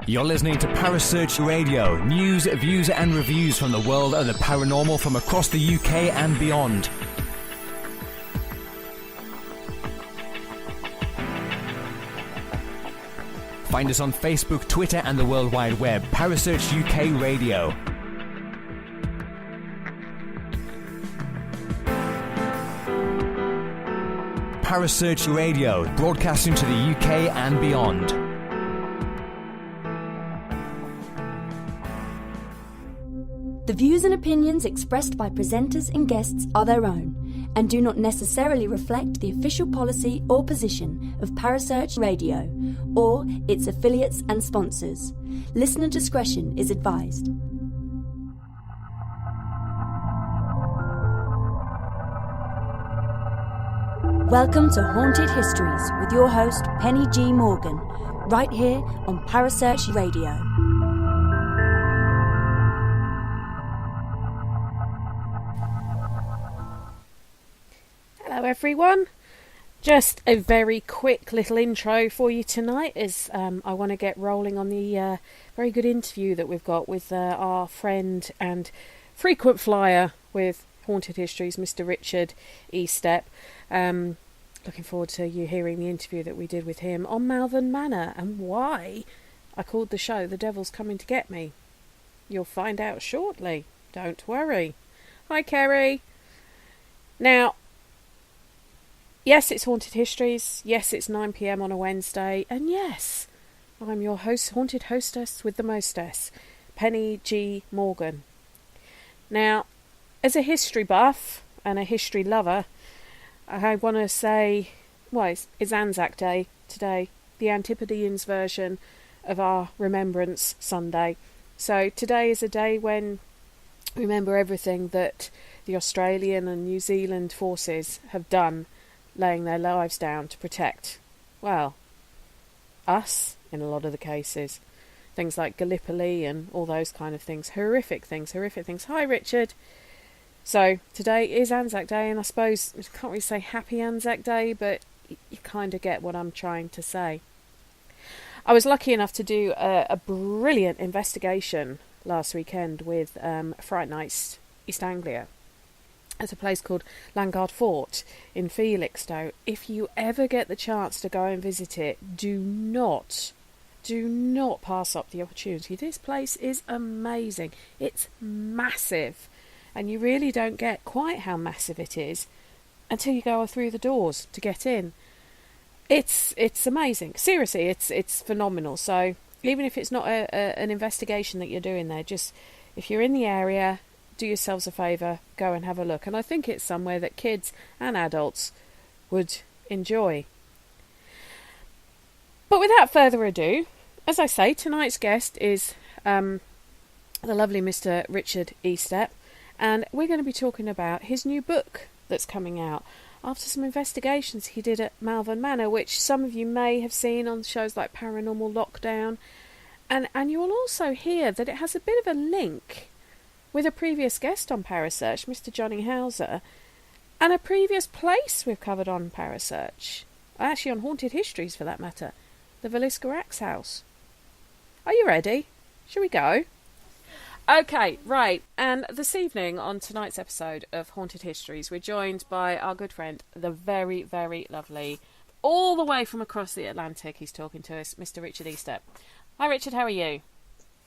You're listening to Parasearch Radio, news, views and reviews from the world of the paranormal from across the UK and beyond. Find us on Facebook, Twitter and the World Wide Web. Parasearch UK Radio. Parasearch Radio, broadcasting to the UK and beyond. The views and opinions expressed by presenters and guests are their own and do not necessarily reflect the official policy or position of Parasearch Radio or its affiliates and sponsors. Listener discretion is advised. Welcome to Haunted Histories with your host Penny G. Morgan, right here on Parasearch Radio. Hello everyone, just a very quick little intro for you tonight as I want to get rolling on the very good interview that we've got with our friend and frequent flyer with Haunted Histories, Mr. Richard Estep. Looking forward to you hearing the interview that we did with him on Malvern Manor and why I called the show The Devil's Coming to Get Me. You'll find out shortly, don't worry. Hi Kerry. Now, yes, it's Haunted Histories. Yes, it's 9 PM on a Wednesday. And yes, I'm your host, haunted hostess with the mostess, Penny G. Morgan. Now, as a history buff and a history lover, I want to say, well, it's Anzac Day today, the Antipodeans version of our Remembrance Sunday. So today is a day when we remember everything that the Australian and New Zealand forces have done, laying their lives down to protect, well, us in a lot of the cases. Things like Gallipoli and all those kind of things. Horrific things. Hi, Richard. So, today is Anzac Day, and I suppose, I can't really say Happy Anzac Day, but you kind of get what I'm trying to say. I was lucky enough to do a brilliant investigation last weekend with Fright Nights East Anglia at a place called Landguard Fort in Felixstowe. If you ever get the chance to go and visit it, do not pass up the opportunity. This place is amazing. It's massive, and you really don't get quite how massive it is until you go through the doors to get in. It's amazing. Seriously, it's phenomenal. So even if it's not an investigation that you're doing there, just if you're in the area, do yourselves a favour, go and have a look. And I think it's somewhere that kids and adults would enjoy. But without further ado, as I say, tonight's guest is the lovely Mr. Richard Estep, and we're going to be talking about his new book that's coming out after some investigations he did at Malvern Manor, which some of you may have seen on shows like Paranormal Lockdown. And you will also hear that it has a bit of a link with a previous guest on Parasearch, Mr. Johnny Hauser, and a previous place we've covered on Parasearch, actually on Haunted Histories for that matter, the Villisca Axe House. Are you ready? Shall we go? Okay, right, and this evening on tonight's episode of Haunted Histories, we're joined by our good friend, the very, very lovely, all the way from across the Atlantic, he's talking to us, Mr. Richard Estep. Hi Richard, how are you?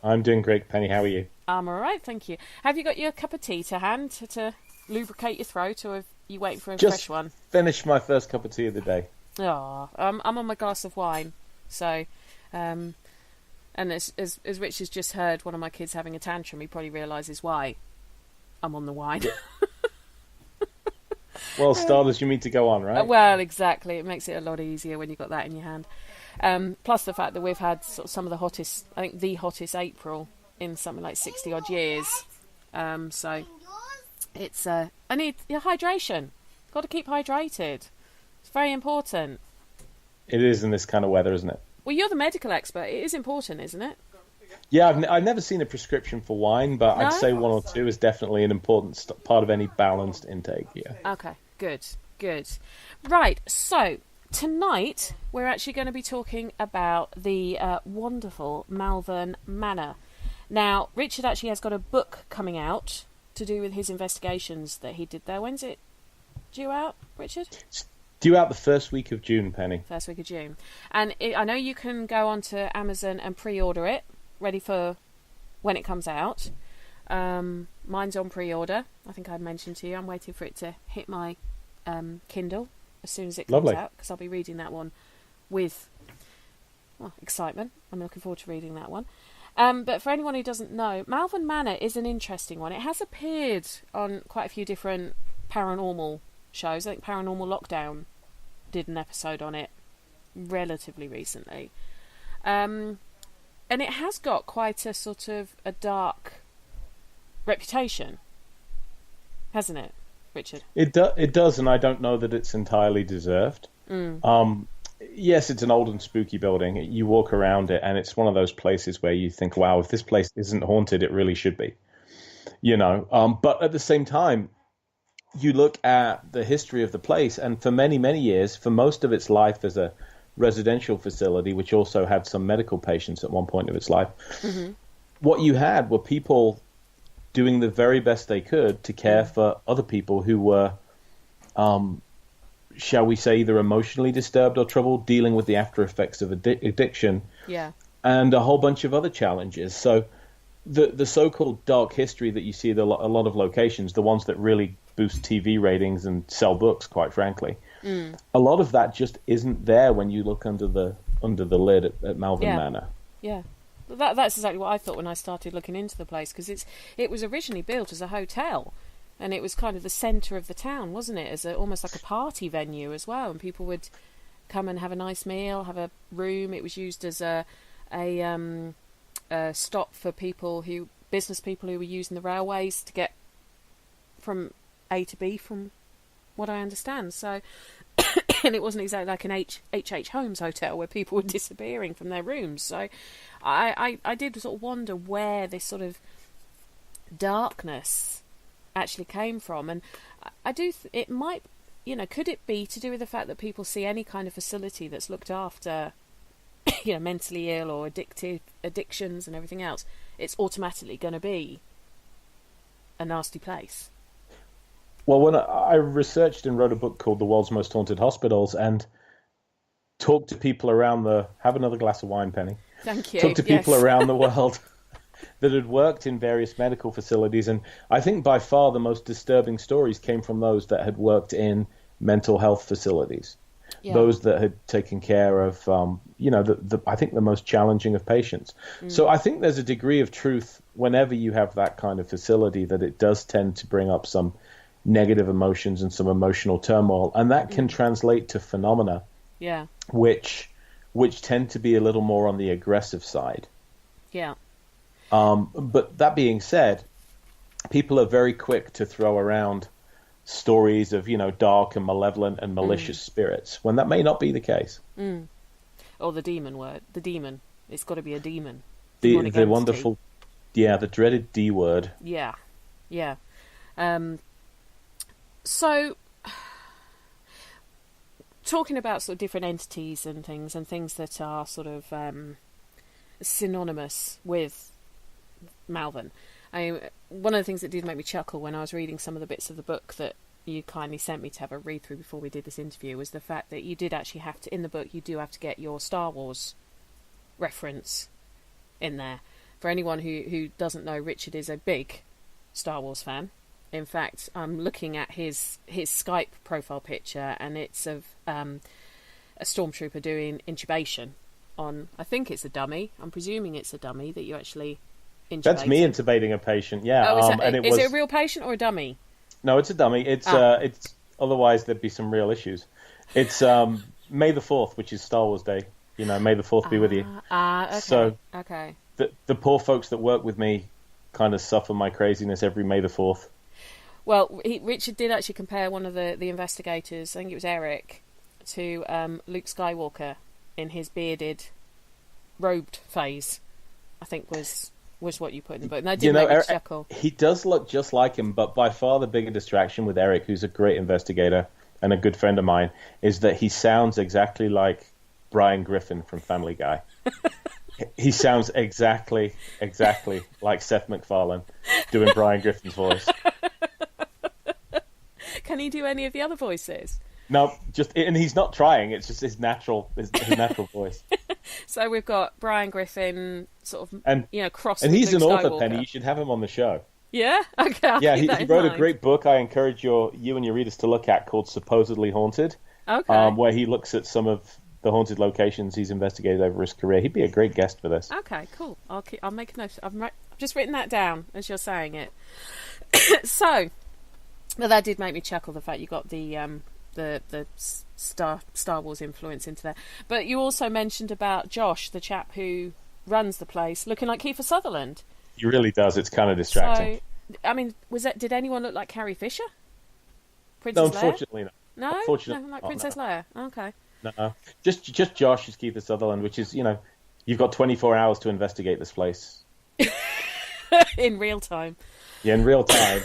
I'm doing great, Penny. How are you? I'm all right, thank you. Have you got your cup of tea to hand to lubricate your throat, or are you waiting for a fresh one? Just finished my first cup of tea of the day. Oh, I'm on my glass of wine. So, and as Rich has just heard one of my kids having a tantrum, he probably realises why I'm on the wine. Well, start as you mean to go on, right? Well, exactly. It makes it a lot easier when you've got that in your hand. Plus the fact that we've had sort of some of the hottest, I think the hottest April in something like 60 odd years. So it's I need your hydration. Got to keep hydrated. It's very important. It is in this kind of weather, isn't it? Well, you're the medical expert. It is important, isn't it? Yeah, I've never seen a prescription for wine, but No? I'd say one or two is definitely an important part of any balanced intake. Yeah. Okay, good, good. Right, so tonight we're actually going to be talking about the wonderful Malvern Manor. Now, Richard actually has got a book coming out to do with his investigations that he did there. When's it due out, Richard? It's due out the first week of June, Penny. First week of June. And I know you can go onto Amazon and pre-order it, ready for when it comes out. Mine's on pre-order. I think I mentioned to you. I'm waiting for it to hit my Kindle as soon as it comes out, because I'll be reading that one with excitement. I'm looking forward to reading that one. But for anyone who doesn't know, Malvern Manor is an interesting one. It has appeared on quite a few different paranormal shows. I think Paranormal Lockdown did an episode on it relatively recently. And it has got quite a sort of a dark reputation, hasn't it, Richard? It does, and I don't know that it's entirely deserved. Yes, it's an old and spooky building. You walk around it, and it's one of those places where you think, wow, if this place isn't haunted, it really should be. But at the same time, you look at the history of the place, and for many, many years, for most of its life as a residential facility, which also had some medical patients at one point of its life, what you had were people doing the very best they could to care for other people who were, shall we say, either emotionally disturbed or troubled, dealing with the after effects of addiction, and a whole bunch of other challenges. So the so-called dark history that you see at a lot of locations, the ones that really boost TV ratings and sell books, quite frankly, a lot of that just isn't there when you look under the lid at Malvern Manor. Yeah. That's exactly what I thought when I started looking into the place, because it was originally built as a hotel, and it was kind of the centre of the town, wasn't it? As almost like a party venue as well, and people would come and have a nice meal, have a room. It was used as a stop for business people who were using the railways to get from A to B, from what I understand. So, and it wasn't exactly like an H.H. Holmes hotel where people were disappearing from their rooms. So I did sort of wonder where this sort of darkness actually came from. And I do, it might, could it be to do with the fact that people see any kind of facility that's looked after, mentally ill or addictions and everything else, it's automatically going to be a nasty place? Well, when I researched and wrote a book called The World's Most Haunted Hospitals and talked to people around have another glass of wine, Penny. Thank you. Talked to people around the world that had worked in various medical facilities. And I think by far the most disturbing stories came from those that had worked in mental health facilities. Yeah. Those that had taken care of, I think the most challenging of patients. So I think there's a degree of truth whenever you have that kind of facility, that it does tend to bring up some negative emotions and some emotional turmoil, and that can translate to phenomena, which tend to be a little more on the aggressive side. Yeah. But that being said, people are very quick to throw around stories of dark and malevolent and malicious spirits when that may not be the case. Or the demon word. The demon. It's got to be a demon. The wonderful, the dreaded D word. Yeah. So, talking about sort of different entities and things that are sort of synonymous with Malvern. One of the things that did make me chuckle when I was reading some of the bits of the book that you kindly sent me to have a read through before we did this interview was the fact that you did actually have to, in the book, you do have to get your Star Wars reference in there. For anyone who doesn't know, Richard is a big Star Wars fan. In fact, I'm looking at his Skype profile picture, and it's of a stormtrooper doing intubation on, I think it's a dummy. I'm presuming it's a dummy that you actually intubate. That's me intubating a patient, yeah. Oh, is it a real patient or a dummy? No, it's a dummy. It's otherwise there'd be some real issues. It's May the 4th, which is Star Wars Day. May the 4th be with you. Okay. So okay. The poor folks that work with me kind of suffer my craziness every May the 4th. Well, Richard did actually compare one of the investigators, I think it was Eric, to Luke Skywalker in his bearded, robed phase. I think was what you put in the book. And that did make me chuckle. He does look just like him, but by far the bigger distraction with Eric, who's a great investigator and a good friend of mine, is that he sounds exactly like Brian Griffin from Family Guy. He sounds exactly like Seth MacFarlane doing Brian Griffin's voice. Can he do any of the other voices? No, and he's not trying. It's just his natural voice. So we've got Brian Griffin, sort of, cross. And he's an author, Skywalker. Penny. You should have him on the show. Yeah, okay. He wrote a great book. I encourage you and your readers to look at, called Supposedly Haunted. Okay. Where he looks at some of the haunted locations he's investigated over his career. He'd be a great guest for this. Okay, cool. I'll make a note. I've just written that down as you're saying it. So, well, that did make me chuckle. The fact you got the Star Wars influence into there. But you also mentioned about Josh, the chap who runs the place, looking like Kiefer Sutherland. He really does. It's kind of distracting. So, I mean, did anyone look like Carrie Fisher? No, unfortunately not. No? Unfortunately, like Princess Leia? Okay. No. Just Josh is Kiefer Sutherland, which is, you've got 24 hours to investigate this place. In real time. Yeah, in real time.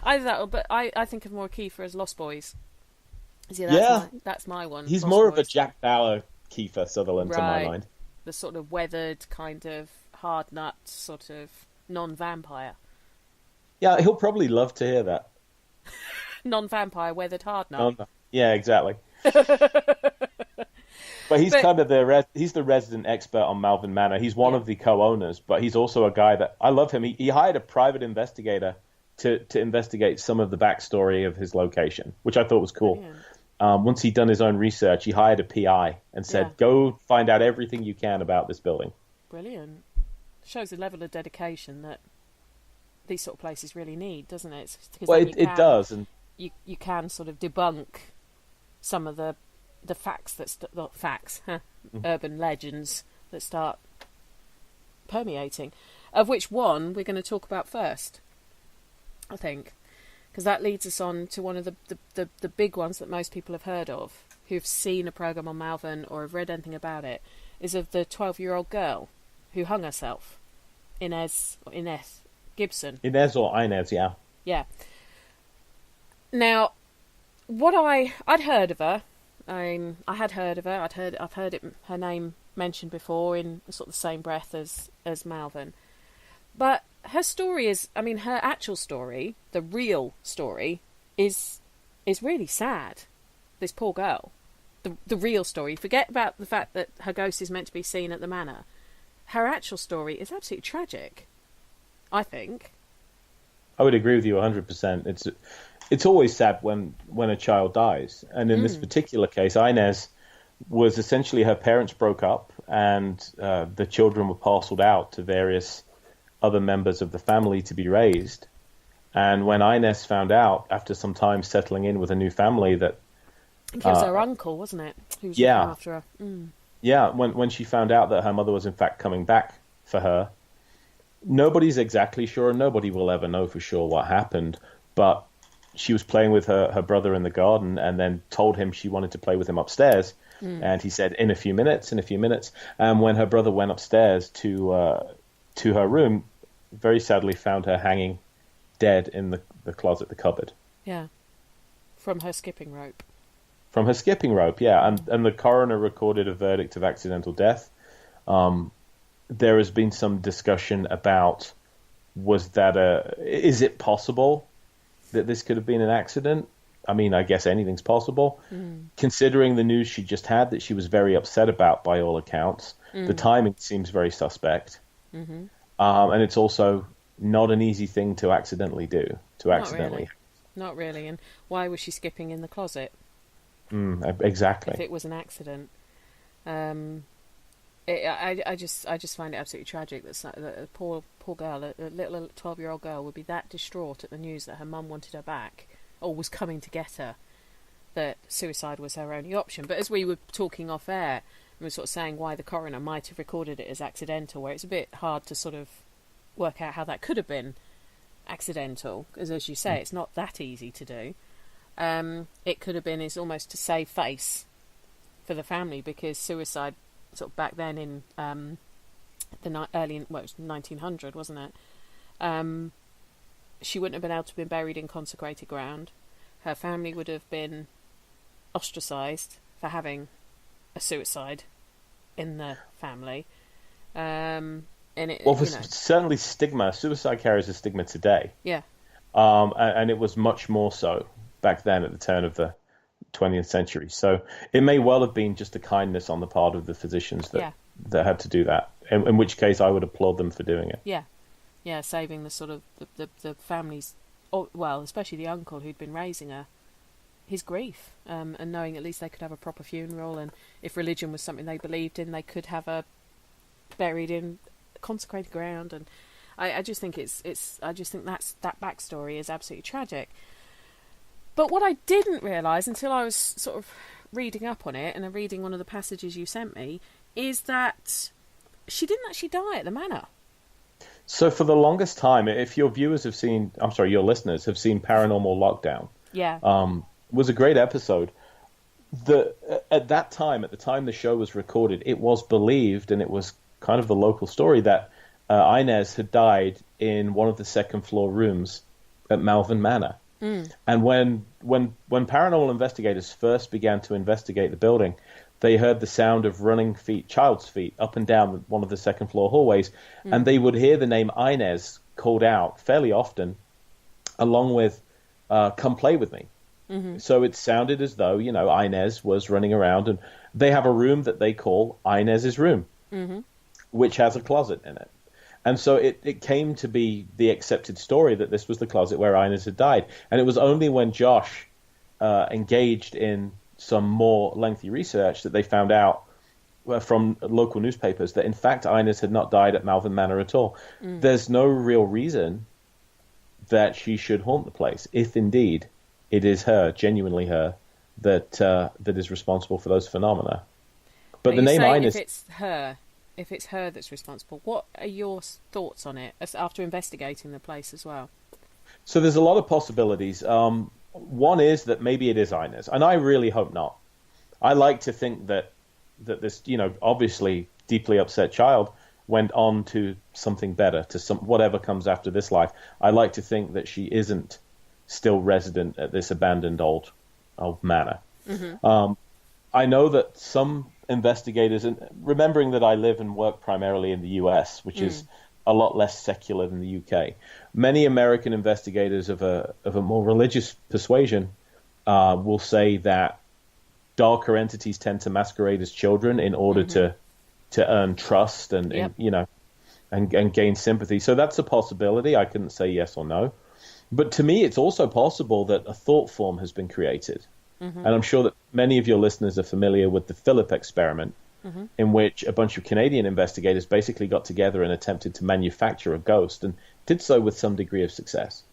Either that, but I think of more Kiefer as Lost Boys. See, that's my one. He's Lost more Boys. of a Jack Bauer Kiefer Sutherland, to my mind. The sort of weathered, kind of hard nut, sort of non-vampire. Yeah, he'll probably love to hear that. Non-vampire, weathered hard nut. Yeah, exactly. But he's kind of he's the resident expert on Malvern Manor. He's one of the co-owners, but he's also a guy that I love him. He hired a private investigator to investigate some of the backstory of his location, which I thought was cool. Once he'd done his own research, he hired a PI and said, "Go find out everything you can about this building." Brilliant. Shows the level of dedication that these sort of places really need, doesn't it? Well, it does, and you can sort of debunk some of the facts urban legends that start permeating, of which one we're going to talk about first, I think, because that leads us on to one of the big ones that most people have heard of, who've seen a programme on Malvern or have read anything about it, is of the 12-year-old girl who hung herself, Inez Gibson. Inez or Inez, yeah. Yeah. Now, I'd heard of her. I had heard of her. I've heard her name mentioned before in sort of the same breath as Malvern. But her story her actual story, the real story, is really sad. This poor girl. The real story. Forget about the fact that her ghost is meant to be seen at the manor. Her actual story is absolutely tragic, I think. I would agree with you 100%. It's always sad when a child dies. And in this particular case, Inez was essentially, her parents broke up and the children were parceled out to various other members of the family to be raised. And when Inez found out, after some time settling in with a new family, that... I think it was her uncle, wasn't it? Who was looking after her. Yeah, when she found out that her mother was in fact coming back for her, nobody's exactly sure, and nobody will ever know for sure what happened, but she was playing with her brother in the garden and then told him she wanted to play with him upstairs. And he said, in a few minutes. And when her brother went upstairs to her room, very sadly found her hanging dead in the closet, the cupboard. Yeah. From her skipping rope. From her skipping rope, yeah. And the coroner recorded a verdict of accidental death. There has been some discussion about, is it possible that this could have been an accident? I mean, I guess anything's possible. Considering the news she just had that she was very upset about, by all accounts, the timing seems very suspect. And it's also not an easy thing to accidentally do. Not really. And why was she skipping in the closet? Exactly. If it was an accident. I just find it absolutely tragic that a poor girl, a little 12-year-old girl, would be that distraught at the news that her mum wanted her back, or was coming to get her, that suicide was her only option. But as we were talking off air, we were sort of saying why the coroner might have recorded it as accidental, where it's a bit hard to sort of work out how that could have been accidental, because as you say, it's not that easy to do. It could have been is almost to save face for the family, because suicide sort of back then in it was 1900, wasn't it? She wouldn't have been able to have been buried in consecrated ground. Her family would have been ostracised for having a suicide in the family. And it, certainly stigma. Suicide carries a stigma today. Yeah. And it was much more so back then at the turn of the 20th century. So it may well have been just a kindness on the part of the physicians that had to do that. In which case, I would applaud them for doing it. Yeah. Yeah, saving the sort of the family's, well, especially the uncle who'd been raising her, his grief, and knowing at least they could have a proper funeral, and if religion was something they believed in, they could have her buried in consecrated ground. And I just think I just think that backstory is absolutely tragic. But what I didn't realise until I was sort of reading up on it and reading one of the passages you sent me is that she didn't actually die at the manor. So for the longest time, if your listeners have seen Paranormal Lockdown, was a great episode. At that time, at the time the show was recorded, it was believed, and it was kind of the local story, that Inez had died in one of the second floor rooms at Malvern Manor. And when paranormal investigators first began to investigate the building, they heard the sound of running feet, child's feet, up and down one of the second floor hallways, and they would hear the name Inez called out fairly often, along with "Come play with me." Mm-hmm. So it sounded as though, Inez was running around, and they have a room that they call Inez's room, which has a closet in it. And so it came to be the accepted story that this was the closet where Inez had died. And it was only when Josh engaged in some more lengthy research that they found out from local newspapers that, in fact, Inez had not died at Malvern Manor at all. There's no real reason that she should haunt the place, if indeed it is her, genuinely her, that is responsible for those phenomena. But the name Inez... If it's her that's responsible, what are your thoughts on it after investigating the place as well? So there's a lot of possibilities. One is that maybe it is Inez, and I really hope not. I like to think that this, obviously deeply upset child went on to something better, to whatever comes after this life. I like to think that she isn't still resident at this abandoned old manor. Mm-hmm. I know that some investigators, and remembering that I live and work primarily in the US, which is a lot less secular than the UK, many American investigators of a more religious persuasion will say that darker entities tend to masquerade as children in order to earn trust and gain sympathy. So that's a possibility. I couldn't say yes or no. But to me, it's also possible that a thought form has been created. And I'm sure that many of your listeners are familiar with the Philip experiment, in which a bunch of Canadian investigators basically got together and attempted to manufacture a ghost, and did so with some degree of success.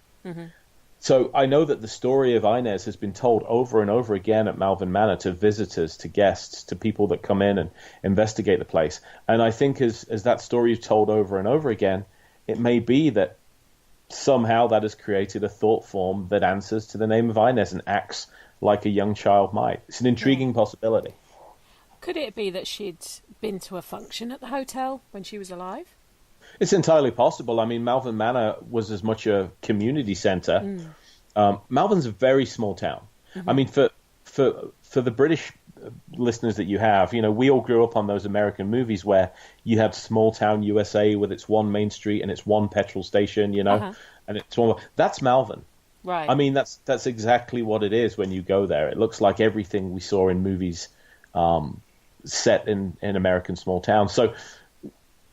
So I know that the story of Inez has been told over and over again at Malvern Manor to visitors, to guests, to people that come in and investigate the place. And I think as that story is told over and over again, it may be that somehow that has created a thought form that answers to the name of Inez and acts like a young child might. It's an intriguing possibility. Could it be that she'd been to a function at the hotel when she was alive? It's entirely possible. I mean, Malvern Manor was as much a community centre. Malvern's a very small town. I mean, for the British listeners that you have, we all grew up on those American movies where you have small town USA with its one main street and its one petrol station, and it's one. That's Malvern. Right. I mean, that's exactly what it is when you go there. It looks like everything we saw in movies set in American small towns. So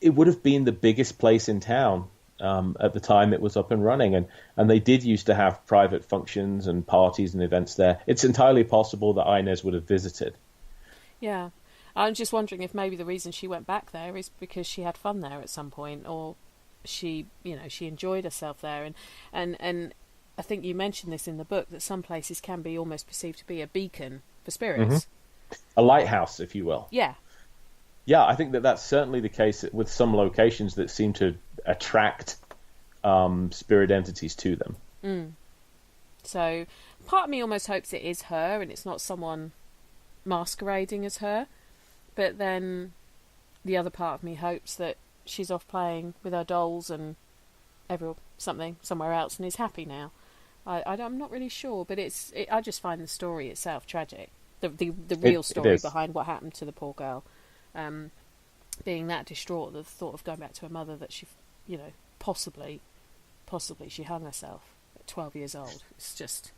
it would have been the biggest place in town at the time it was up and running. And they did used to have private functions and parties and events there. It's entirely possible that Inez would have visited. Yeah. I'm just wondering if maybe the reason she went back there is because she had fun there at some point, or she enjoyed herself there. And I think you mentioned this in the book, that some places can be almost perceived to be a beacon for spirits. A lighthouse, if you will. Yeah. Yeah, I think that's certainly the case with some locations that seem to attract spirit entities to them. So part of me almost hopes it is her and it's not someone masquerading as her. But then the other part of me hopes that she's off playing with her dolls and somewhere else and is happy now. I'm not really sure, but I just find the story itself tragic. The real story behind what happened to the poor girl, being that distraught at the thought of going back to her mother, that she, possibly she hung herself at 12 years old. It's just...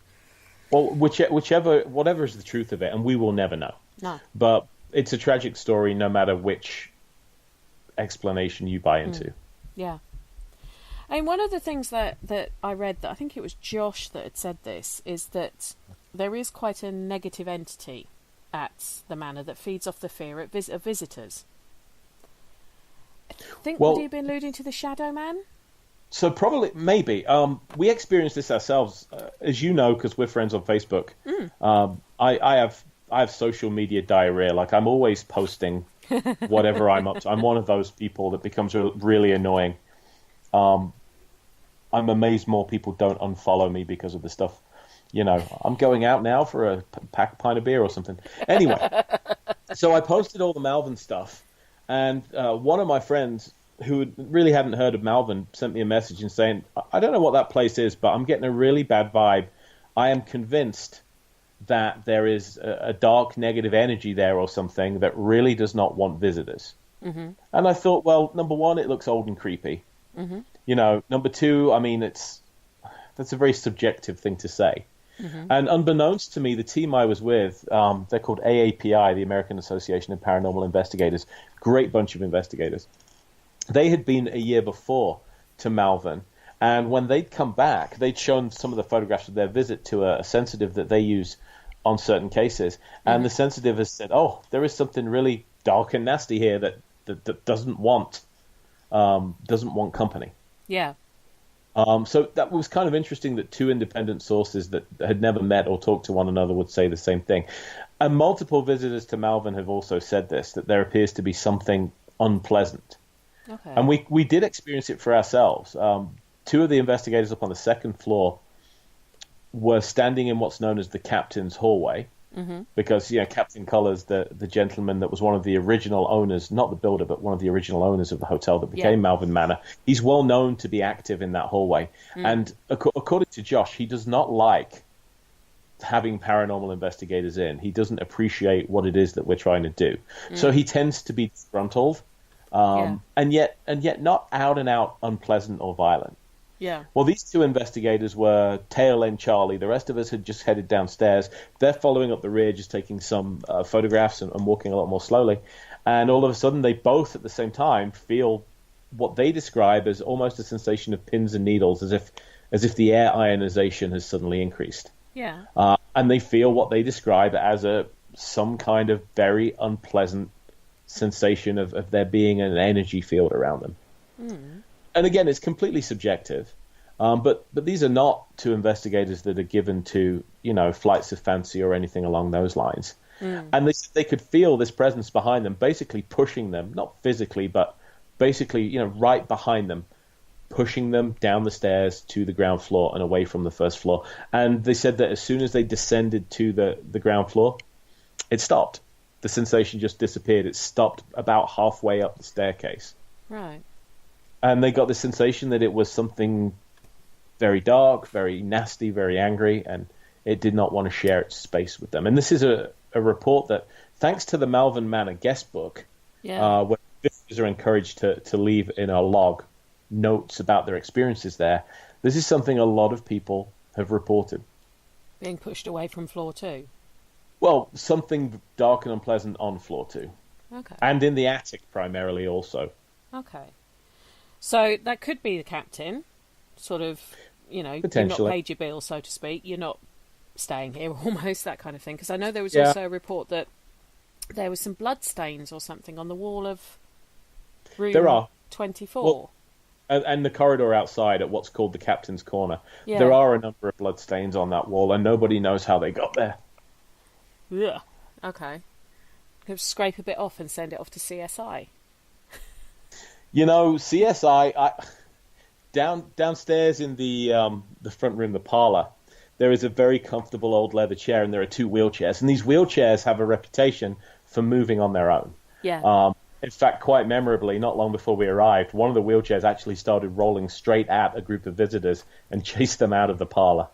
Well, whatever is the truth of it, and we will never know. No. But it's a tragic story no matter which explanation you buy into. Yeah. And one of the things that I read, that I think it was Josh that had said this, is that there is quite a negative entity at the manor that feeds off the fear of visitors. I think, would he have been alluding to the Shadow Man? So probably, maybe. We experienced this ourselves, as you know, because we're friends on Facebook. I have social media diarrhea. Like, I'm always posting whatever I'm up to. I'm one of those people that becomes really annoying. I'm amazed more people don't unfollow me because of the stuff. I'm going out now for a pint of beer or something. Anyway, so I posted all the Malvern stuff, and one of my friends who really hadn't heard of Malvern sent me a message and saying, I don't know what that place is, but I'm getting a really bad vibe. I am convinced that there is a dark negative energy there or something that really does not want visitors. Mm-hmm. And I thought, well, number one, it looks old and creepy. Mm-hmm. Number two, I mean, that's a very subjective thing to say. Mm-hmm. And unbeknownst to me, the team I was with, they're called AAPI, the American Association of Paranormal Investigators, great bunch of investigators. They had been a year before to Malvern, and when they'd come back, they'd shown some of the photographs of their visit to a sensitive that they use on certain cases, and the sensitive has said, oh, there is something really dark and nasty here that doesn't want company. Yeah. So that was kind of interesting that two independent sources that had never met or talked to one another would say the same thing. And multiple visitors to Malvern have also said this, that there appears to be something unpleasant. Okay. And we did experience it for ourselves. Two of the investigators up on the second floor were standing in what's known as the captain's hallway, because Captain Cullers, the gentleman that was one of the original owners, not the builder, but one of the original owners of the hotel that became Malvern Manor, he's well known to be active in that hallway. And according to Josh, he does not like having paranormal investigators in. He doesn't appreciate what it is that we're trying to do. So he tends to be disgruntled, and yet not out and out unpleasant or violent. Yeah. Well, these two investigators were tail end Charlie. The rest of us had just headed downstairs. They're following up the rear, just taking some photographs and walking a lot more slowly. And all of a sudden, they both at the same time feel what they describe as almost a sensation of pins and needles, as if the air ionization has suddenly increased. Yeah. And they feel what they describe as some kind of very unpleasant sensation of there being an energy field around them. And again, it's completely subjective, but these are not two investigators that are given to flights of fancy or anything along those lines. And they could feel this presence behind them, basically pushing them, not physically, but basically right behind them, pushing them down the stairs to the ground floor and away from the first floor. And they said that as soon as they descended to the ground floor, it stopped. The sensation just disappeared. It stopped about halfway up the staircase. Right. And they got the sensation that it was something very dark, very nasty, very angry, and it did not want to share its space with them. And this is a report that, thanks to the Malvern Manor guest book, where visitors are encouraged to leave in a log notes about their experiences there, this is something a lot of people have reported. Being pushed away from floor 2? Well, something dark and unpleasant on floor 2. Okay. And in the attic primarily also. Okay. So that could be the captain, sort of, you've not paid your bill, so to speak. You're not staying here, almost, that kind of thing. Because I know there was also a report that there was some blood stains or something on the wall of room there are. 24. Well, and the corridor outside at what's called the captain's corner. Yeah. There are a number of blood stains on that wall, and nobody knows how they got there. Yeah. Okay. Could scrape a bit off and send it off to CSI. CSI, downstairs in the front room, the parlor, there is a very comfortable old leather chair, and there are two wheelchairs. And these wheelchairs have a reputation for moving on their own. Yeah. In fact, quite memorably, not long before we arrived, one of the wheelchairs actually started rolling straight at a group of visitors and chased them out of the parlour,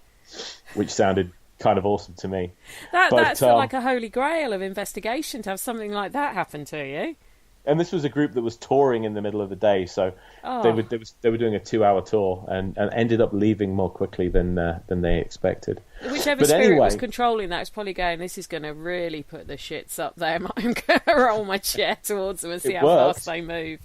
which sounded kind of awesome to me. That's like a holy grail of investigation, to have something like that happen to you. And this was a group that was touring in the middle of the day, so they were doing a 2-hour tour and ended up leaving more quickly than they expected. Whichever spirit was controlling that was probably going, this is going to really put the shits up there. I'm going to roll my chair towards them and see how fast they move.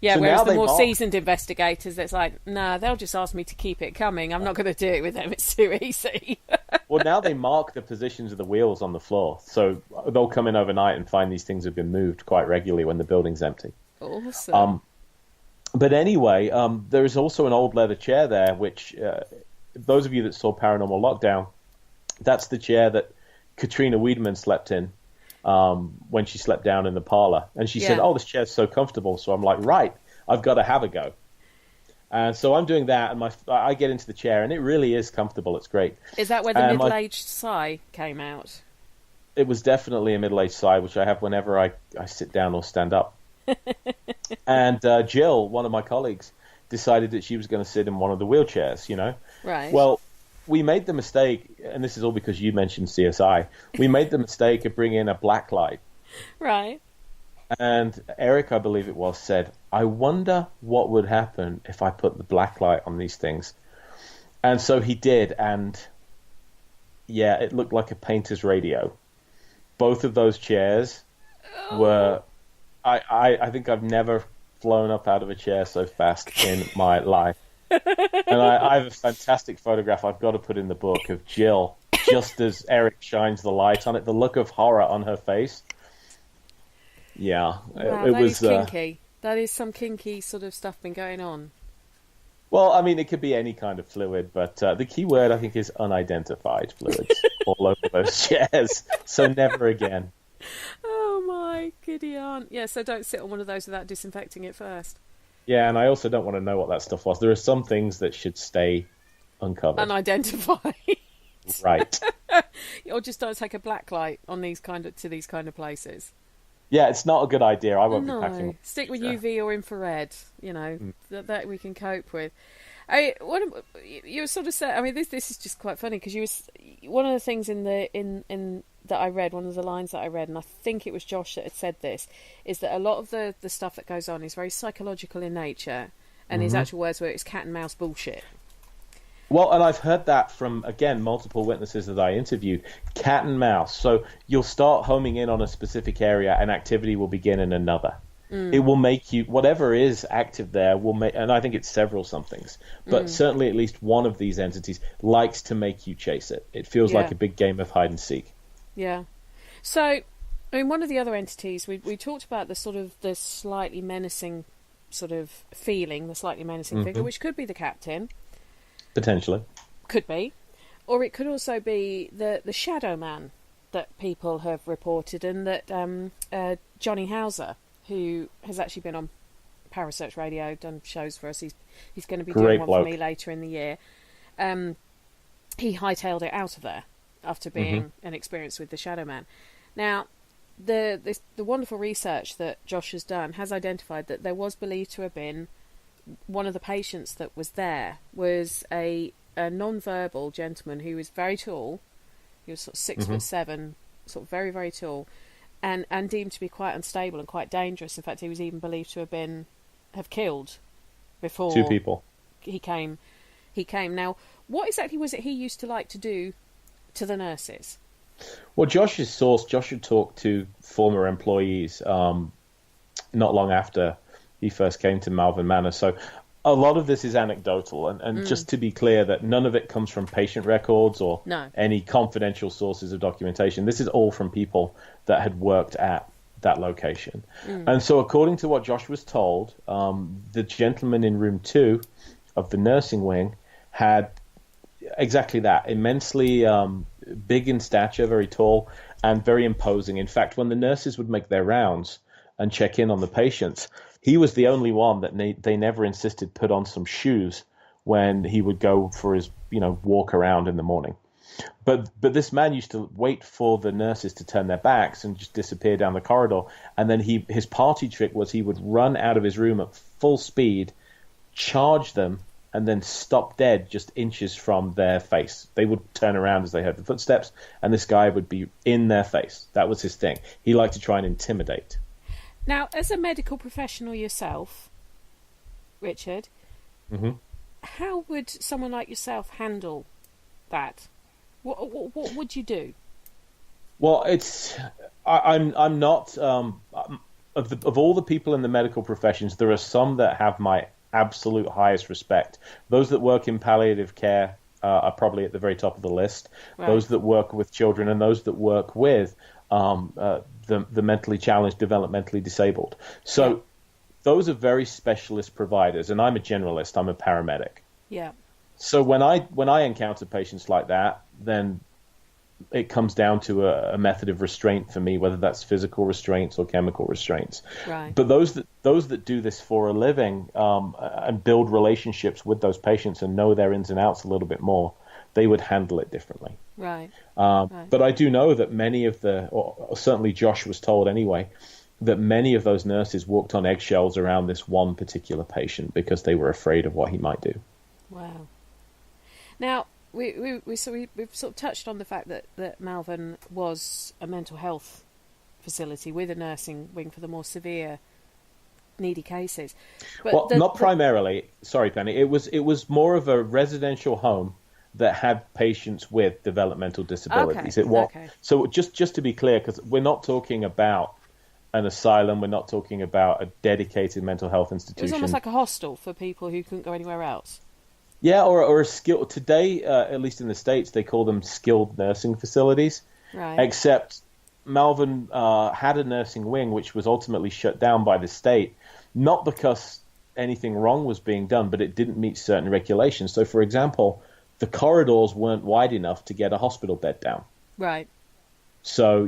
Yeah, so whereas the more seasoned investigators, it's like, nah, they'll just ask me to keep it coming. I'm not going to do it with them. It's too easy. Well, now they mark the positions of the wheels on the floor. So they'll come in overnight and find these things have been moved quite regularly when the building's empty. Awesome. But anyway, there is also an old leather chair there, which those of you that saw Paranormal Lockdown, that's the chair that Katrina Wiedemann slept in. When she slept down in the parlor, and she said, "Oh, this chair's so comfortable." So I'm like, "Right, I've got to have a go." And so I'm doing that, and I get into the chair, and it really is comfortable. It's great. Is that where the middle-aged sigh came out? It was definitely a middle-aged sigh, which I have whenever I sit down or stand up. And Jill, one of my colleagues, decided that she was going to sit in one of the wheelchairs. Right. Well, we made the mistake, and this is all because you mentioned CSI, we made the mistake of bringing in a black light. Right. And Eric, I believe it was, said, I wonder what would happen if I put the black light on these things. And so he did, and yeah, it looked like a painter's radio. Both of those chairs were... I think I've never flown up out of a chair so fast in my life. And I have a fantastic photograph I've got to put in the book of Jill, just as Eric shines the light on it, the look of horror on her face. Yeah. Wow, it that was is kinky. That is some kinky sort of stuff been going on. Well, I mean, it could be any kind of fluid, but the key word, I think, is unidentified fluids all over those chairs. So never again. Oh, my giddy aunt. Yeah, so don't sit on one of those without disinfecting it first. Yeah, and I also don't want to know what that stuff was. There are some things that should stay uncovered. Unidentified. Right. Or just don't take a black light on these kind of places. Yeah, it's not a good idea. I won't be packing. Stick with UV or infrared, that we can cope with. You were sort of saying, I mean, this is just quite funny because one of the things in that I read, one of the lines that I read, and I think it was Josh that had said this, is that a lot of the stuff that goes on is very psychological in nature, and his actual words were, it's cat and mouse bullshit. Well, and I've heard that from, again, multiple witnesses that I interviewed. Cat and mouse. So you'll start homing in on a specific area and activity will begin in another. It will make you, whatever is active there, will make, and I think it's several somethings, but certainly at least one of these entities likes to make you chase it. It feels like a big game of hide and seek. Yeah. So, I mean, one of the other entities, we talked about the slightly menacing sort of feeling, the slightly menacing figure, which could be the captain. Potentially. Could be. Or it could also be the shadow man that people have reported, and that Johnny Hauser, who has actually been on Parasearch Radio, done shows for us, he's going to be doing one for me later in the year. He hightailed it out of there after being an experience with the Shadow Man. Now, the wonderful research that Josh has done has identified that there was believed to have been one of the patients that was there was a non-verbal gentleman who was very tall. He was sort of 6'7", sort of very, very tall, and deemed to be quite unstable and quite dangerous. In fact, he was even believed to have killed before 2 people. He came. Now, what exactly was it he used to like to do to the nurses? Well, Josh had talked to former employees not long after he first came to Malvern Manor. So a lot of this is anecdotal. And just to be clear that none of it comes from patient records or any confidential sources of documentation. This is all from people that had worked at that location. And so according to what Josh was told, the gentleman in room 2 of the nursing wing had exactly that, immensely big in stature, very tall, and very imposing. In fact, when the nurses would make their rounds and check in on the patients, he was the only one that they never insisted put on some shoes when he would go for his walk around in the morning. But this man used to wait for the nurses to turn their backs and just disappear down the corridor. And then his party trick was he would run out of his room at full speed, charge them, and then stop dead just inches from their face. They would turn around as they heard the footsteps, and this guy would be in their face. That was his thing. He liked to try and intimidate. Now, as a medical professional yourself, Richard, how would someone like yourself handle that? What would you do? Well, I'm not of all the people in the medical professions. There are some that have my absolute highest respect. Those that work in palliative care are probably at the very top of the list. Right. Those that work with children and those that work with the mentally challenged, developmentally disabled. So those are very specialist providers, and I'm a generalist. I'm a paramedic. Yeah. So when I encounter patients like that, then it comes down to a method of restraint for me, whether that's physical restraints or chemical restraints. Right. But those that do this for a living and build relationships with those patients and know their ins and outs a little bit more, they would handle it differently. Right. But I do know that many of or certainly Josh was told anyway, that many of those nurses walked on eggshells around this one particular patient because they were afraid of what he might do. Wow. Now, we've sort of touched on the fact that Malvern was a mental health facility with a nursing wing for the more severe, needy cases. But not primarily. Sorry, Penny. It was more of a residential home that had patients with developmental disabilities. Okay. So just to be clear, because we're not talking about an asylum, we're not talking about a dedicated mental health institution. It was almost like a hostel for people who couldn't go anywhere else. Yeah, or a skill. Today, at least in the States, they call them skilled nursing facilities. Right. Except Malvern had a nursing wing, which was ultimately shut down by the state, not because anything wrong was being done, but it didn't meet certain regulations. So, for example, the corridors weren't wide enough to get a hospital bed down. Right. So,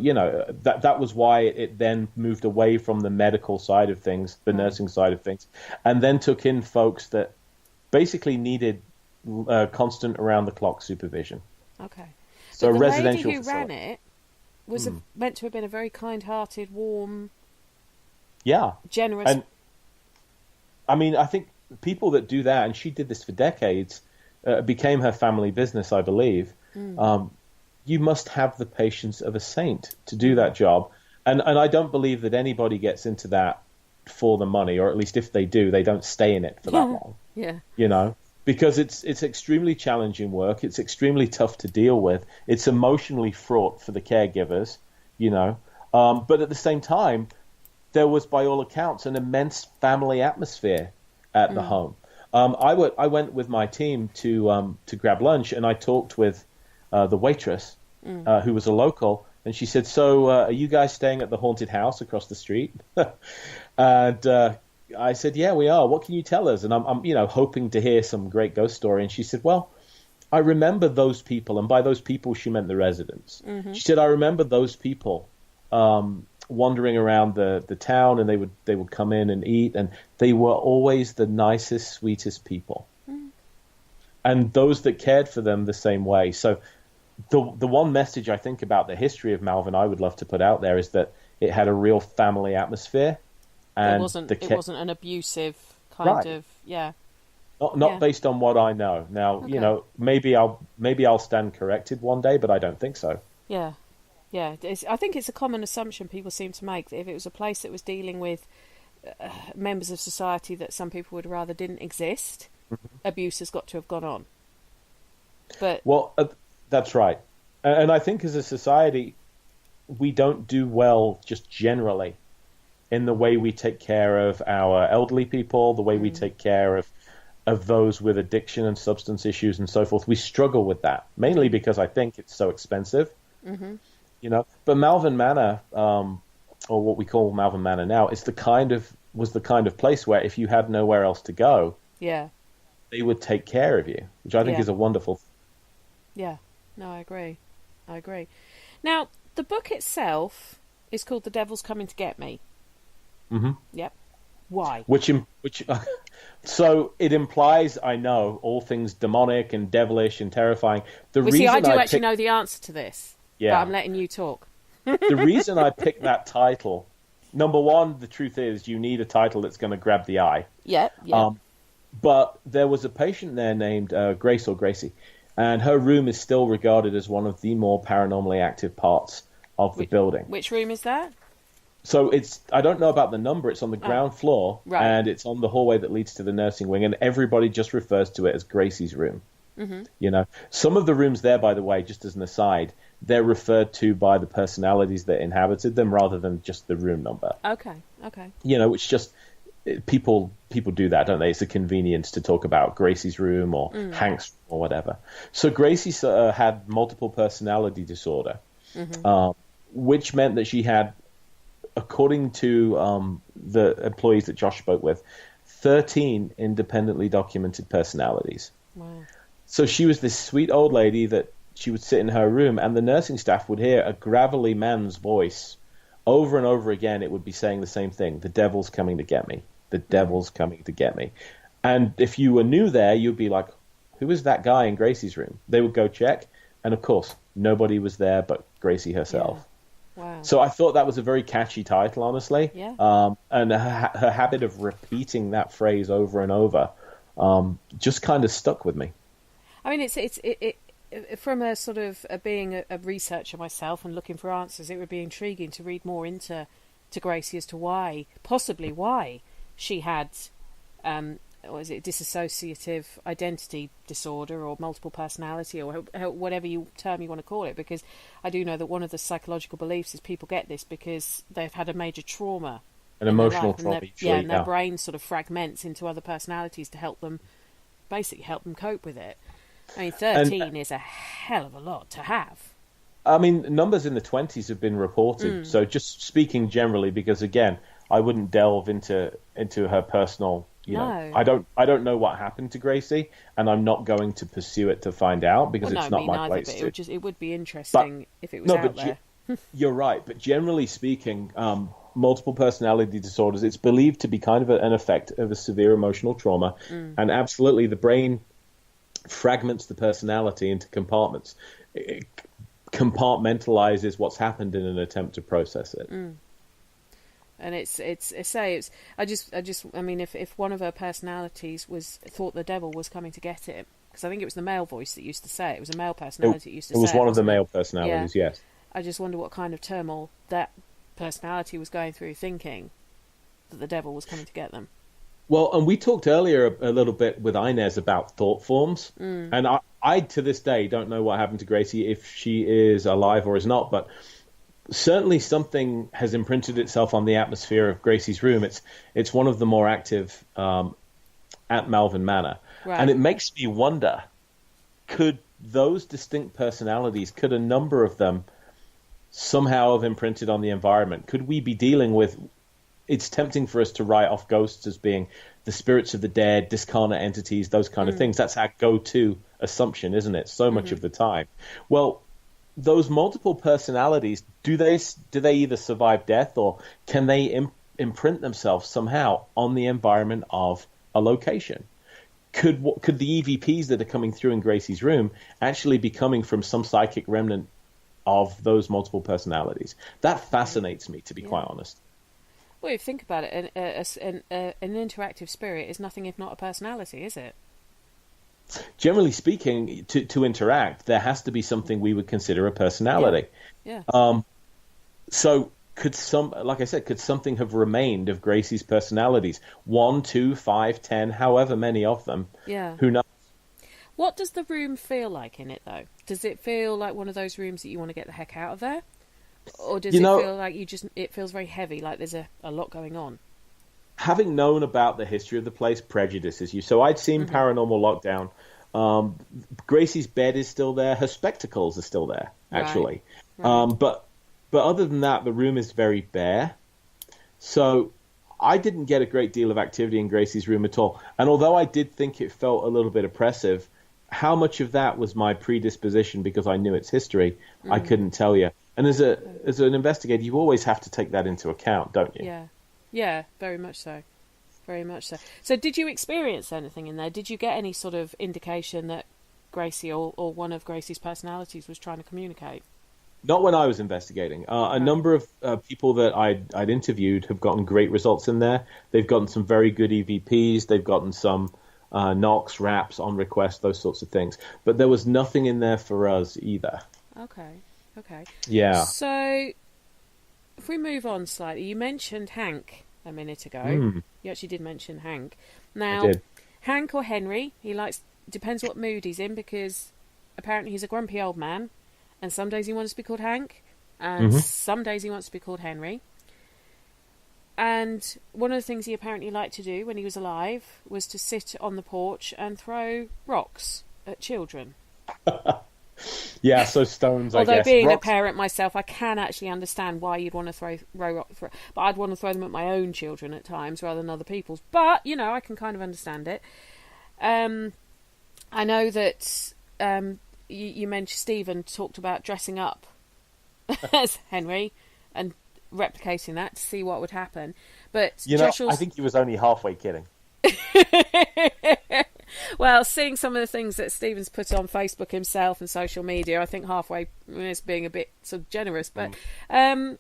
that was why it then moved away from the medical side of things, the nursing side of things, and then took in folks that basically needed constant around-the-clock supervision. Okay. So but the residential lady who ran it was meant to have been a very kind-hearted, warm, generous... And, I mean, I think people that do that, and she did this for decades, became her family business, I believe. You must have the patience of a saint to do that job. And I don't believe that anybody gets into that for the money, or at least if they do, they don't stay in it for that long. Yeah. Because it's extremely challenging work. It's extremely tough to deal with. It's emotionally fraught for the caregivers, But at the same time, there was, by all accounts, an immense family atmosphere at the home. I went with my team to grab lunch, and I talked with the waitress, who was a local, and she said, "So, are you guys staying at the haunted house across the street?" And I said, "Yeah, we are. What can you tell us?" And I'm hoping to hear some great ghost story. And she said, "Well, I remember those people," and by those people she meant the residents. She said, "I remember those people wandering around the town, and they would come in and eat, and they were always the nicest, sweetest people, and those that cared for them the same way." So the one message I think about the history of Malvern I would love to put out there is that it had a real family atmosphere. And it wasn't an abusive kind of not based on what I know. Now, maybe I'll stand corrected one day, but I don't think so. Yeah. I think it's a common assumption people seem to make that if it was a place that was dealing with members of society that some people would rather didn't exist, abuse has got to have gone on. But that's right, and I think as a society, we don't do well just generally in the way we take care of our elderly people, the way we take care of those with addiction and substance issues and so forth. We struggle with that, mainly because I think it's so expensive. But Malvern Manor, or what we call Malvern Manor now, was the kind of place where if you had nowhere else to go, they would take care of you, which I think is a wonderful thing. Yeah, no, I agree. Now, the book itself is called The Devil's Coming to Get Me. Mm-hmm. Yep. Why? Which so it implies, I know, all things demonic and devilish and terrifying. I do actually know the answer to this. Yeah. But I'm letting you talk. The reason I picked that title, number one, the truth is you need a title that's going to grab the eye. Yeah. But there was a patient there named Grace or Gracie, and her room is still regarded as one of the more paranormally active parts of the building. Which room is that? So I don't know about the number, it's on the ground floor, right. And it's on the hallway that leads to the nursing wing, and everybody just refers to it as Gracie's room. Mm-hmm. Some of the rooms there, by the way, just as an aside, they're referred to by the personalities that inhabited them rather than just the room number. Okay. Which just, people do that, don't they? It's a convenience to talk about Gracie's room or Hank's room or whatever. So Gracie had multiple personality disorder, which meant that she had, according to the employees that Josh spoke with, 13 independently documented personalities. Wow. So she was this sweet old lady that she would sit in her room, and the nursing staff would hear a gravelly man's voice over and over again. It would be saying the same thing: "The devil's coming to get me. The devil's coming to get me." And if you were new there, you'd be like, "Who is that guy in Gracie's room?" They would go check, and of course, nobody was there but Gracie herself. Yeah. Wow. So I thought that was a very catchy title, honestly. Yeah. And her habit of repeating that phrase over and over just kind of stuck with me. I mean, it from a sort of being a researcher myself and looking for answers, it would be intriguing to read more into Gracie as to possibly why she had, dissociative identity disorder or multiple personality or whatever term you want to call it, because I do know that one of the psychological beliefs is people get this because they've had a major trauma. An emotional trauma. And their brain sort of fragments into other personalities to help them cope with it. I mean, 13 is a hell of a lot to have. I mean, numbers in the 20s have been reported. So just speaking generally, because again, I wouldn't delve into her personal. No. I don't know what happened to Gracie, and I'm not going to pursue it to find out because it's not my place to. It would be interesting if it was out there. You're right, but generally speaking, multiple personality disorders, it's believed to be kind of an effect of a severe emotional trauma, and absolutely the brain fragments the personality into compartments. It compartmentalizes what's happened in an attempt to process it. And I mean, if one of her personalities thought the devil was coming to get it, because I think it was the male voice that used to say it. It was a male personality that used to say it. It was one of the male personalities, yes. I just wonder what kind of turmoil that personality was going through, thinking that the devil was coming to get them. Well, and we talked earlier a little bit with Inez about thought forms, and I to this day don't know what happened to Gracie, if she is alive or is not, but certainly something has imprinted itself on the atmosphere of Gracie's room. It's one of the more active at Malvern Manor, right. And it makes me wonder, could those distinct personalities, could a number of them somehow have imprinted on the environment? Could we be dealing with... It's tempting for us to write off ghosts as being the spirits of the dead, discarnate entities, those kind of things. That's our go-to assumption, isn't it? So much of the time. Well, those multiple personalities, do they either survive death, or can they imprint themselves somehow on the environment of a location? Could the EVPs that are coming through in Gracie's room actually be coming from some psychic remnant of those multiple personalities? That fascinates me, to be quite honest. Well, if you think about it, an interactive spirit is nothing if not a personality, is it? Generally speaking, to interact, there has to be something we would consider a personality. Yeah. So could something have remained of Gracie's personalities? 1, 2, 5, 10, however many of them. Yeah. Who knows? What does the room feel like in it, though? Does it feel like one of those rooms that you want to get the heck out of there? Or does it feel like it feels very heavy, like there's a lot going on? Having known about the history of the place prejudices you. So I'd seen Paranormal Lockdown. Gracie's bed is still there. Her spectacles are still there, actually. Right. But other than that, the room is very bare. So I didn't get a great deal of activity in Gracie's room at all. And although I did think it felt a little bit oppressive, how much of that was my predisposition because I knew its history, I couldn't tell you. And as an investigator, you always have to take that into account, don't you? Yeah, very much so. very much so. So did you experience anything in there? Did you get any sort of indication that Gracie or one of Gracie's personalities was trying to communicate? Not when I was investigating. A number of people that I'd interviewed have gotten great results in there. They've gotten some very good EVPs. They've gotten some knocks, raps on request, those sorts of things. But there was nothing in there for us either. Okay. Yeah. So if we move on slightly, you mentioned Hank a minute ago. You actually did mention Hank. Now, Hank or Henry, depends what mood he's in, because apparently he's a grumpy old man, and some days he wants to be called Hank, and some days he wants to be called Henry. And one of the things he apparently liked to do when he was alive was to sit on the porch and throw rocks at children. Yeah, so stones, Although I guess. being Rocks... a parent myself, I can actually understand why you'd want to throw rocks, but I'd want to throw them at my own children at times rather than other people's. But, I can kind of understand it. I know that you mentioned Stephen talked about dressing up as Henry and replicating that to see what would happen. But I think he was only halfway kidding. Well, seeing some of the things that Stephen's put on Facebook himself and social media, I think halfway is being a bit sort of generous. But but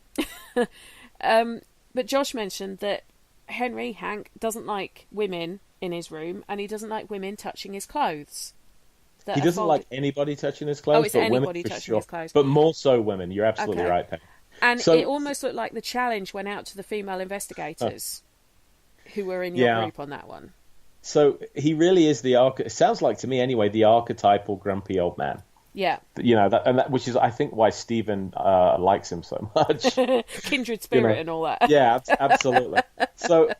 Josh mentioned that Hank doesn't like women in his room, and he doesn't like women touching his clothes. He doesn't like anybody touching his clothes. Oh, it's but anybody women, touching his clothes. But more so women. You're absolutely right, Penny. And it almost looked like the challenge went out to the female investigators who were in your group on that one. So he really is it sounds like to me anyway, the archetypal grumpy old man. Yeah. Which is, I think, why Stephen likes him so much. Kindred spirit and all that. Yeah, absolutely. So,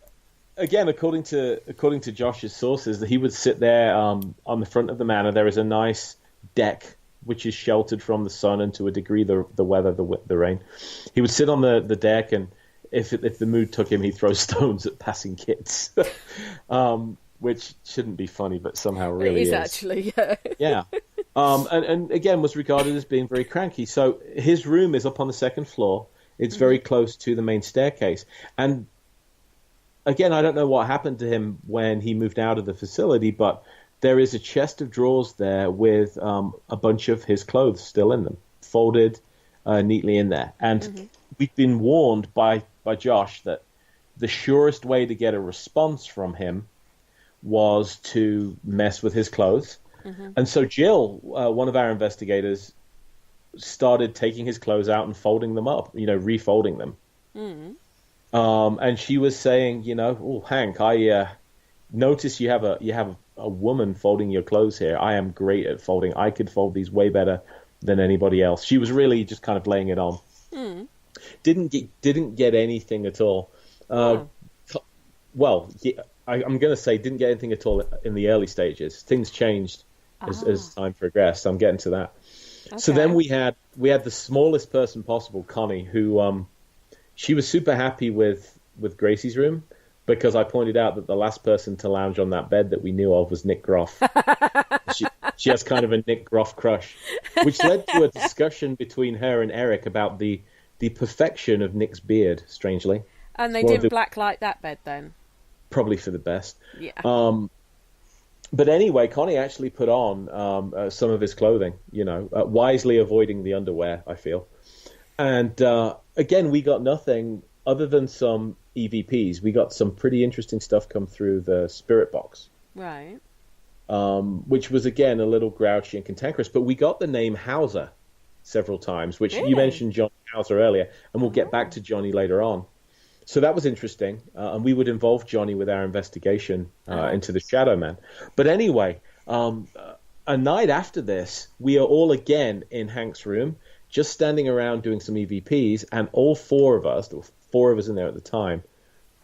again, according to Josh's sources, that he would sit there on the front of the manor. There is a nice deck which is sheltered from the sun and to a degree the weather, the rain. He would sit on the deck, and if the mood took him, he'd throw stones at passing kids. Which shouldn't be funny, but somehow really is. It is actually, yeah. Yeah. And again, was regarded as being very cranky. So his room is up on the second floor. It's very close to the main staircase. And again, I don't know what happened to him when he moved out of the facility, but there is a chest of drawers there with a bunch of his clothes still in them, folded neatly in there. And we've been warned by Josh that the surest way to get a response from him was to mess with his clothes. And so Jill, one of our investigators, started taking his clothes out and folding them up, refolding them. And she was saying, oh, Hank, I notice you have a woman folding your clothes here. I am great at folding. I could fold these way better than anybody else. She was really just kind of laying it on. Didn't get anything at all. Well, I'm going to say didn't get anything at all in the early stages. Things changed as time progressed. I'm getting to that. Okay. So then we had the smallest person possible, Connie, who she was super happy with Gracie's room because I pointed out that the last person to lounge on that bed that we knew of was Nick Groff. She has kind of a Nick Groff crush, which led to a discussion between her and Eric about the perfection of Nick's beard, strangely. And they didn't blacklight that bed then? Probably for the best. Yeah. But anyway, Connie actually put on some of his clothing, wisely avoiding the underwear, I feel. And again, we got nothing other than some EVPs. We got some pretty interesting stuff come through the spirit box. Right. Which was, again, a little grouchy and cantankerous. But we got the name Hauser several times, which you mentioned Johnny Hauser earlier, and we'll get back to Johnny later on. So that was interesting, and we would involve Johnny with our investigation into the Shadow Man. But anyway, a night after this, we are all again in Hank's room, just standing around doing some EVPs, and all four of us, there were four of us in there at the time,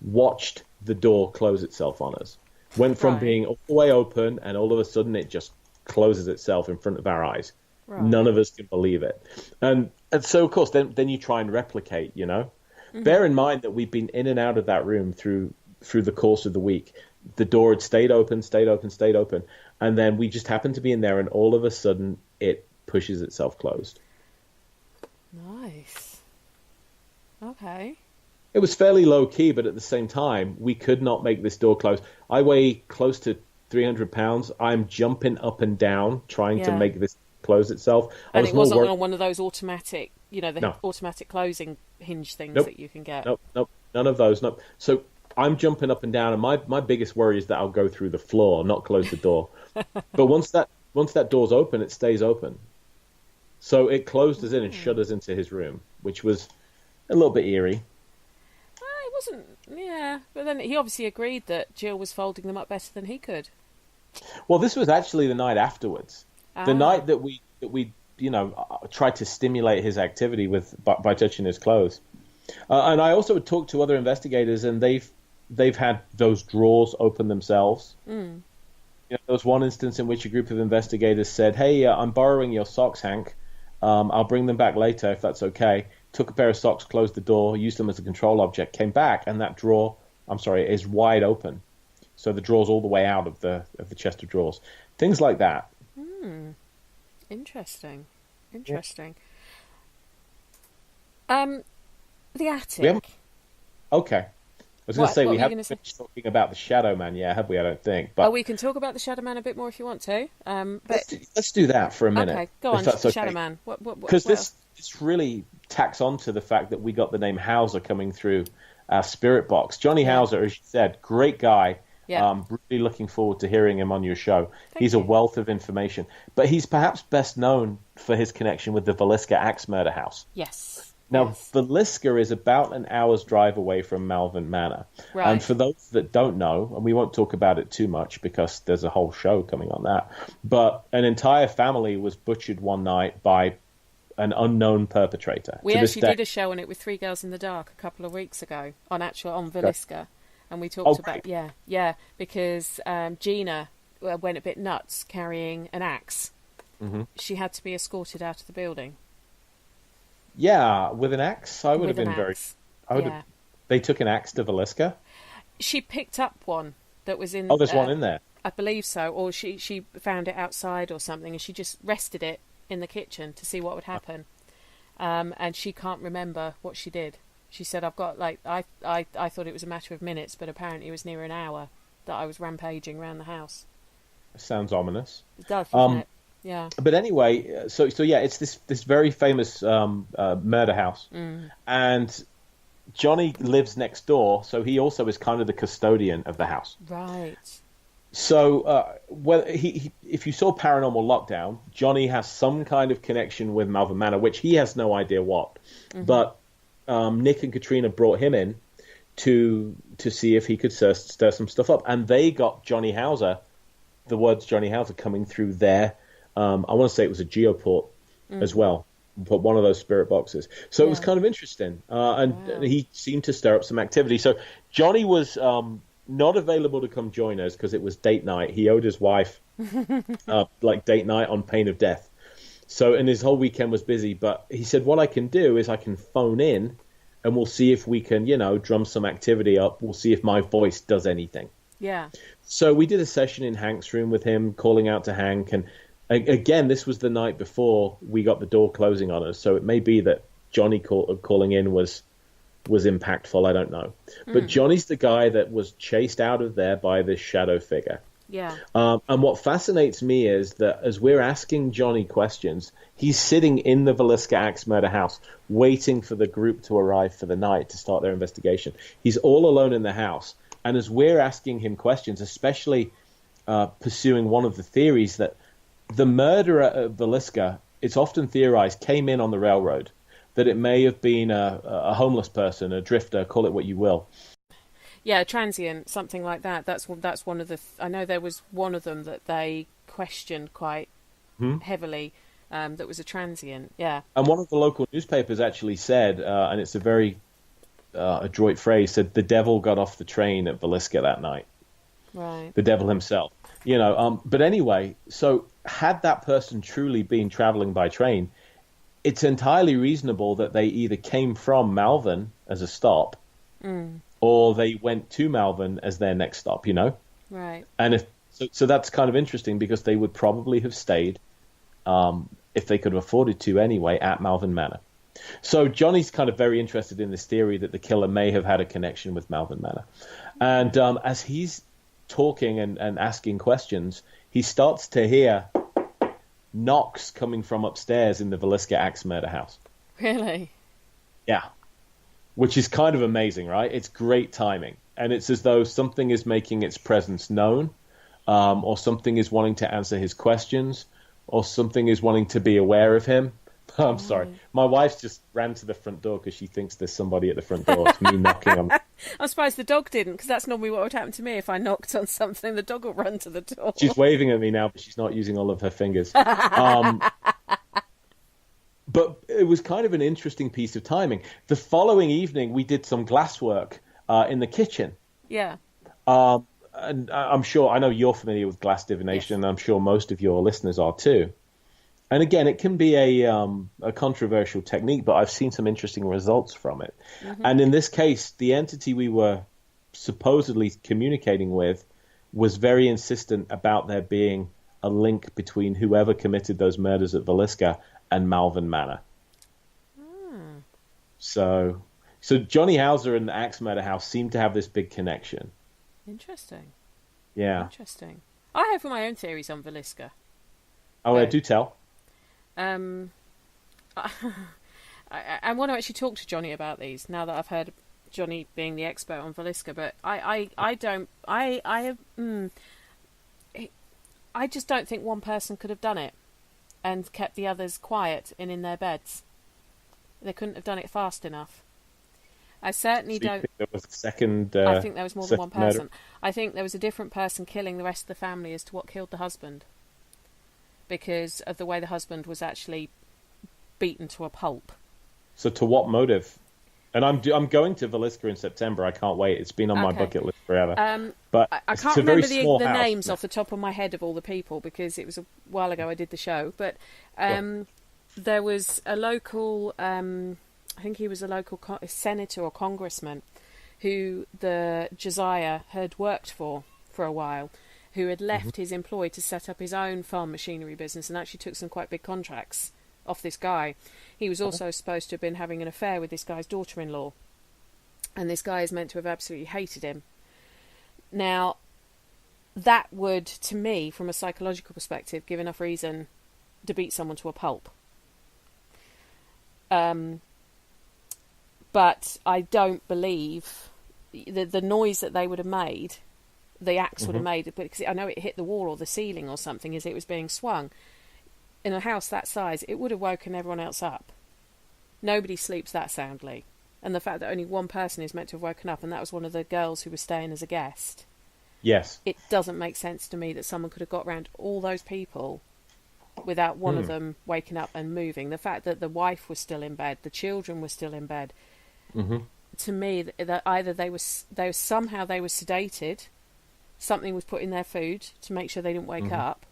watched the door close itself on us. Went from being all the way open, and all of a sudden it just closes itself in front of our eyes. Right. None of us can believe it. And so, of course, then you try and replicate, Bear in mind that we've been in and out of that room through the course of the week. The door had stayed open, and then we just happened to be in there, and all of a sudden it pushes itself closed. Nice. Okay. It was fairly low key, but at the same time, we could not make this door close. I weigh close to 300 pounds. I'm jumping up and down trying to make this close itself. And it wasn't on one of those automatic, the automatic closing hinge things Nope. that you can get. Nope. None of those. Nope. So I'm jumping up and down, and my biggest worry is that I'll go through the floor, not close the door. But once that door's open, it stays open. So it closed us in and shut us into his room, which was a little bit eerie. It wasn't, but then he obviously agreed that Jill was folding them up better than he could. Well, this was actually the night afterwards. The night that we tried to stimulate his activity by touching his clothes. And I also had talked to other investigators, and they've had those drawers open themselves. Mm. There was one instance in which a group of investigators said, "Hey, I'm borrowing your socks, Hank. I'll bring them back later if that's okay." Took a pair of socks, closed the door, used them as a control object, came back, and that drawer, is wide open. So the drawer's all the way out of the chest of drawers. Things like that. Interesting. The attic. Okay. I was going to say, we haven't finished talking about the Shadow Man yet, have we? I don't think. But we can talk about the Shadow Man a bit more if you want to. Let's do that for a minute. Okay, go on, okay. Shadow Man. Because this really tacks on to the fact that we got the name Hauser coming through our spirit box. Johnny Hauser, as you said, great guy. Yeah. Really looking forward to hearing him on your show. He's a wealth of information. But he's perhaps best known for his connection with the Villisca Axe Murder House. Yes. Now, Villisca is about an hour's drive away from Malvern Manor. Right. And for those that don't know, and we won't talk about it too much because there's a whole show coming on that, but an entire family was butchered one night by an unknown perpetrator. We actually did a show on it with Three Girls in the Dark a couple of weeks ago on Villisca. And we talked about, because Gina went a bit nuts carrying an axe. Mm-hmm. She had to be escorted out of the building. Yeah, with an axe? I would have been very... They took an axe to Villisca? She picked up one that was in... Oh, there's one in there? I believe so. Or she found it outside or something, and she just rested it in the kitchen to see what would happen. And she can't remember what she did. She said, I've got, I thought it was a matter of minutes, but apparently it was near an hour that I was rampaging around the house. Sounds ominous. It does, doesn't it? Yeah. But anyway, so it's this very famous murder house. Mm. And Johnny lives next door, so he also is kind of the custodian of the house. Right. So if you saw Paranormal Lockdown, Johnny has some kind of connection with Malvern Manor, which he has no idea what. Mm-hmm. But Nick and Katrina brought him in to see if he could stir some stuff up, and they got Johnny Hauser, the words Johnny Hauser coming through there. I want to say it was a geoport as well, but one of those spirit boxes. So it was kind of interesting, and he seemed to stir up some activity. So Johnny was not available to come join us because it was date night. He owed his wife date night on pain of death. So, and his whole weekend was busy, but he said, what I can do is I can phone in and we'll see if we can, drum some activity up. We'll see if my voice does anything. Yeah. So we did a session in Hank's room with him, calling out to Hank. And again, this was the night before we got the door closing on us. So it may be that Johnny calling in was impactful. I don't know. But Johnny's the guy that was chased out of there by this shadow figure. Yeah. And what fascinates me is that as we're asking Johnny questions, he's sitting in the Villisca Axe Murder House waiting for the group to arrive for the night to start their investigation. He's all alone in the house. And as we're asking him questions, especially pursuing one of the theories that the murderer of Villisca, it's often theorized, came in on the railroad, that it may have been a homeless person, a drifter, call it what you will. Yeah, transient, something like that. That's one of the... I know there was one of them that they questioned quite heavily. That was a transient. Yeah. And one of the local newspapers actually said, and it's a very adroit phrase, said the devil got off the train at Villisca that night. Right. The devil himself. But anyway, so had that person truly been traveling by train, it's entirely reasonable that they either came from Malvern as a stop, or they went to Malvern as their next stop, Right. And so that's kind of interesting because they would probably have stayed, if they could have afforded to anyway, at Malvern Manor. So Johnny's kind of very interested in this theory that the killer may have had a connection with Malvern Manor. And as he's talking and asking questions, he starts to hear knocks coming from upstairs in the Villisca Axe murder house. Really? Yeah. Which is kind of amazing, right? It's great timing. And it's as though something is making its presence known, or something is wanting to answer his questions, or something is wanting to be aware of him. I'm sorry. My wife just ran to the front door because she thinks there's somebody at the front door. It's me knocking on. I'm surprised the dog didn't, because that's normally what would happen to me if I knocked on something. The dog will run to the door. She's waving at me now, but she's not using all of her fingers. But it was kind of an interesting piece of timing. The following evening, we did some glasswork in the kitchen. Yeah. And I'm sure, I know you're familiar with glass divination, and I'm sure most of your listeners are too. And again, it can be a controversial technique, but I've seen some interesting results from it. Mm-hmm. And in this case, the entity we were supposedly communicating with was very insistent about there being a link between whoever committed those murders at Villisca and Malvern Manor. So Johnny Hauser and the Axe Murder House seem to have this big connection. Interesting. Yeah. Interesting. I have my own theories on Villisca. Oh, do tell. I want to actually talk to Johnny about these now that I've heard Johnny being the expert on Villisca, but I just don't think one person could have done it and kept the others quiet and in their beds. They couldn't have done it fast enough. I certainly don't. Think there was a second. I think there was more than one person. Murder. I think there was a different person killing the rest of the family as to what killed the husband, because of the way the husband was actually beaten to a pulp. So to what motive? And I'm going to Villisca in September. I can't wait. It's been on my bucket list forever. But I can't remember the names off the top of my head of all the people, because it was a while ago I did the show. But there was a local, I think he was a local senator or congressman, who the Josiah had worked for a while, who had left his employ to set up his own farm machinery business and actually took some quite big contracts off this guy. He was also supposed to have been having an affair with this guy's daughter-in-law, and this guy is meant to have absolutely hated him. Now, that would, to me, from a psychological perspective, give enough reason to beat someone to a pulp. But I don't believe the noise that they would have made, the axe would have made, because I know it hit the wall or the ceiling or something as it was being swung. In a house that size, it would have woken everyone else up. Nobody sleeps that soundly. And the fact that only one person is meant to have woken up, and that was one of the girls who was staying as a guest. Yes. It doesn't make sense to me that someone could have got around all those people without one of them waking up and moving. The fact that the wife was still in bed, the children were still in bed. To me, that either they were somehow they were sedated, something was put in their food to make sure they didn't wake up,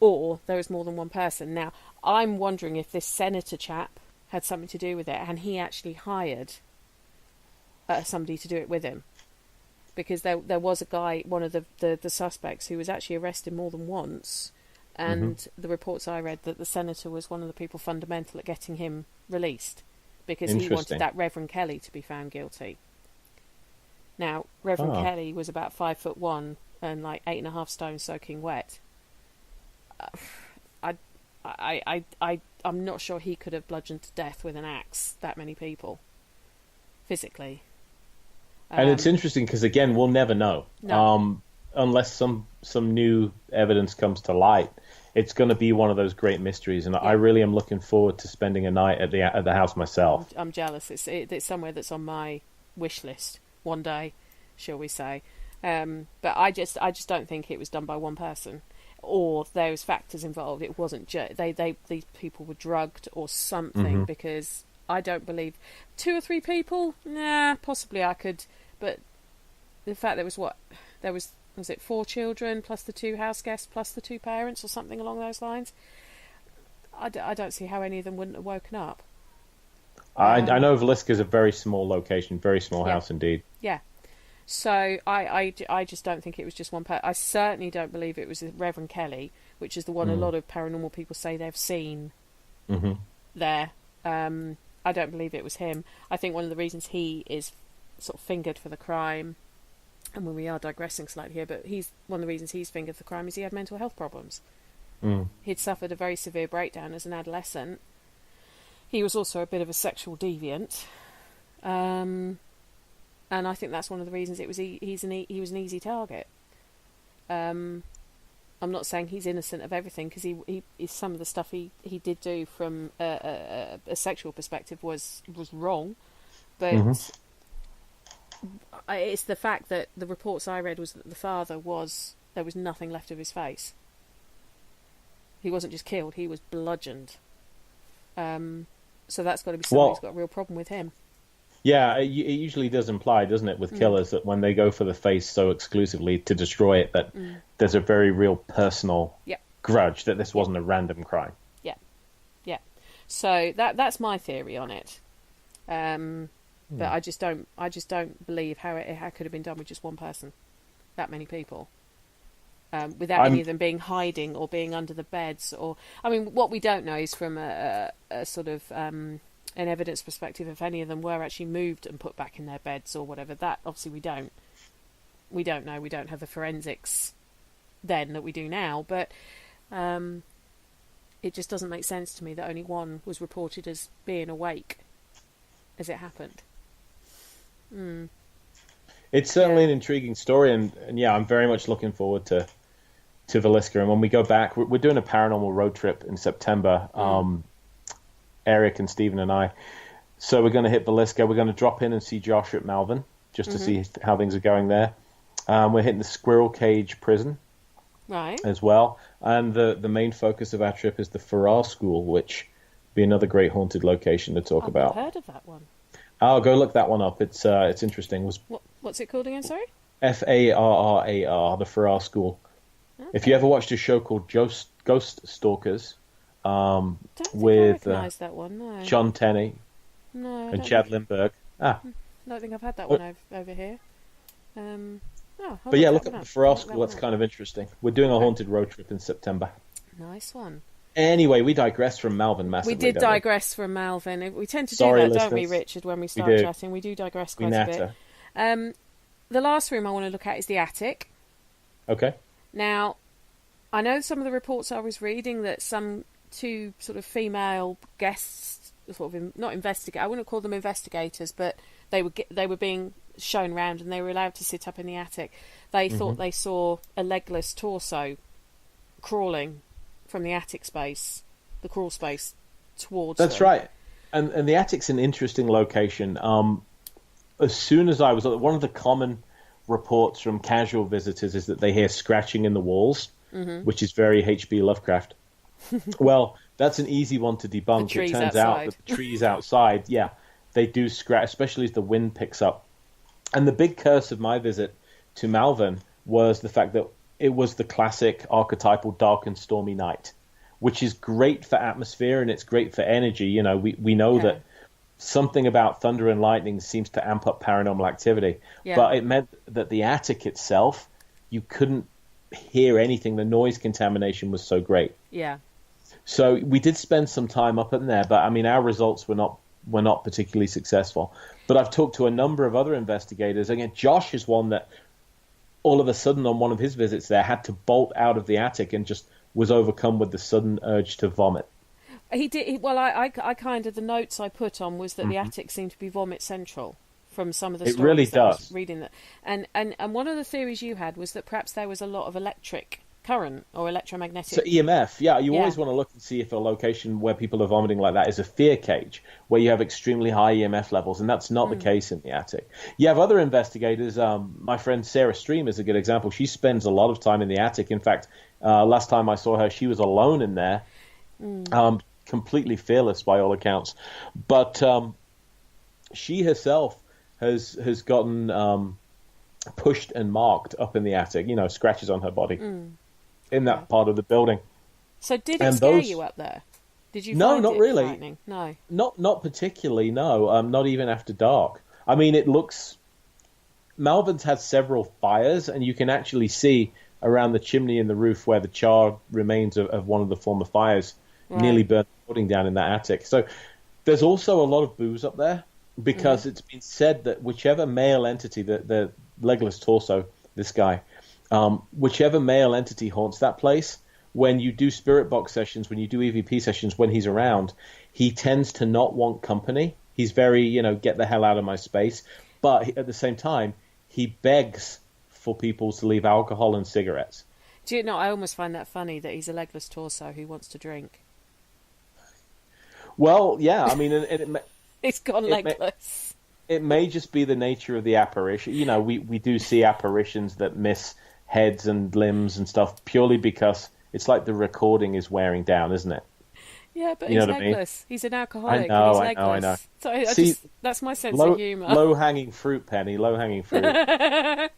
or there was more than one person. Now, I'm wondering if this senator chap had something to do with it, and he actually hired somebody to do it with him. Because there was a guy, one of the suspects, who was actually arrested more than once, and the reports I read that the senator was one of the people fundamental at getting him released, because he wanted that Reverend Kelly to be found guilty. Now, Reverend Kelly was about 5'1" and like 8.5 stone soaking wet. I'm not sure he could have bludgeoned to death with an axe that many people, physically. And it's interesting because, again, we'll never know. No. Unless some new evidence comes to light. It's going to be one of those great mysteries, and I really am looking forward to spending a night at the house myself. I'm jealous. It's somewhere that's on my wish list one day, shall we say? But I just don't think it was done by one person, or there was factors involved. It wasn't these people were drugged or something, because I don't believe 2 or 3 people. Nah, possibly I could, but the fact was it 4 children plus the 2 house guests plus the 2 parents or something along those lines? I don't see how any of them wouldn't have woken up. I know Villisca is a very small location, very small house indeed. Yeah. So I just don't think it was just one person. I certainly don't believe it was Reverend Kelly, which is the one a lot of paranormal people say they've seen there. I don't believe it was him. I think one of the reasons he is sort of fingered for the crime, and when we are digressing slightly here, but one of the reasons he's fingered for the crime is he had mental health problems. He'd suffered a very severe breakdown as an adolescent. He was also a bit of a sexual deviant, and I think that's one of the reasons he was an easy target. I'm not saying he's innocent of everything, because he some of the stuff he did do from a sexual perspective was wrong, but it's the fact that the reports I read was that the father there was nothing left of his face. He wasn't just killed; he was bludgeoned. So that's got to be somebody who's got a real problem with him. Yeah, it usually does imply, doesn't it, with killers, that when they go for the face so exclusively to destroy it, that there's a very real personal grudge, that this wasn't a random crime. Yeah. So that's my theory on it. But I just don't believe how it could have been done with just one person, that many people, without any of them being hiding or being under the beds. Or, I mean, what we don't know is from a sort of an evidence perspective, if any of them were actually moved and put back in their beds or whatever. That obviously we don't know. We don't have the forensics then that we do now. But it just doesn't make sense to me that only one was reported as being awake as it happened. It's certainly an intriguing story, and yeah, I'm very much looking forward to Villisca. And when we go back, we're doing a paranormal road trip in September. Eric and Stephen and I. So we're going to hit Villisca. We're going to drop in and see Josh at Malvern, just to see how things are going there. We're hitting the Squirrel Cage prison, right, as well. And the main focus of our trip is the Farrar School, which would be another great haunted location to talk about. I've heard of that one. Oh, go look that one up. It's interesting. What's it called again? Sorry. Farrar, the Farrar School. Okay. If you ever watched a show called Ghost Stalkers, don't think with I recognise that one. No. John Tenney, and Chad Lindbergh. I don't think I've had that one over here. But yeah, look at the Farrar School. That's kind of interesting. We're doing a haunted road trip in September. Nice one. Anyway, we digress from Malvern massively. We did digress from Malvern. We tend to do that, listeners. Don't we, Richard, when we start chatting? We do digress quite a bit. The last room I want to look at is the attic. Okay. Now, I know some of the reports I was reading that two sort of female guests, sort of not investigate. I wouldn't call them investigators, but they were being shown around and they were allowed to sit up in the attic. They thought they saw a legless torso crawling from the attic space, the crawl space, towards them. That's right. And the attic's an interesting location. As soon as I was, one of the common reports from casual visitors is that they hear scratching in the walls, which is very H.P. Lovecraft. Well, that's an easy one to debunk. It turns out that the trees outside, they do scratch, especially as the wind picks up. And the big curse of my visit to Malvern was the fact that it was the classic archetypal dark and stormy night, which is great for atmosphere and it's great for energy. You know, we know that something about thunder and lightning seems to amp up paranormal activity. Yeah. But it meant that the attic itself, you couldn't hear anything. The noise contamination was so great. Yeah. So we did spend some time up in there, but I mean, our results were not particularly successful. But I've talked to a number of other investigators. Again, Josh is one that all of a sudden on one of his visits there had to bolt out of the attic and just was overcome with the sudden urge to vomit. He did. Well, I kind of, the notes I put on was that the attic seemed to be vomit central from some of the stories. It really does. I was reading that. And one of the theories you had was that perhaps there was a lot of electric current or electromagnetic. So EMF, you always want to look and see if a location where people are vomiting like that is a fear cage, where you have extremely high EMF levels, and that's not the case in the attic. You have other investigators. My friend Sarah Stream is a good example. She spends a lot of time in the attic. In fact, last time I saw her, she was alone in there, completely fearless by all accounts. But she herself has gotten pushed and marked up in the attic, scratches on her body. In that part of the building. So did it scare you up there? Did you find not it really. frightening? No. Not particularly, no. Not even after dark. I mean, it looks... Malvern's had several fires, and you can actually see around the chimney and the roof where the charred remains of one of the former fires nearly burned the building down in that attic. So There's also a lot of booze up there because it's been said that whichever male entity, the legless torso, this guy, whichever male entity haunts that place, when you do spirit box sessions, when you do EVP sessions, when he's around, he tends to not want company. He's very, get the hell out of my space. But at the same time, he begs for people to leave alcohol and cigarettes. Do you know, I almost find that funny that he's a legless torso who wants to drink. Well, yeah, I mean, He's gone legless. It may just be the nature of the apparition. We do see apparitions that miss heads and limbs and stuff purely because it's like the recording is wearing down, isn't it? Yeah, but he's legless. I mean? He's an alcoholic. I know, and he's legless. I know. So that's my sense of humour. Low-hanging fruit, Penny, low-hanging fruit.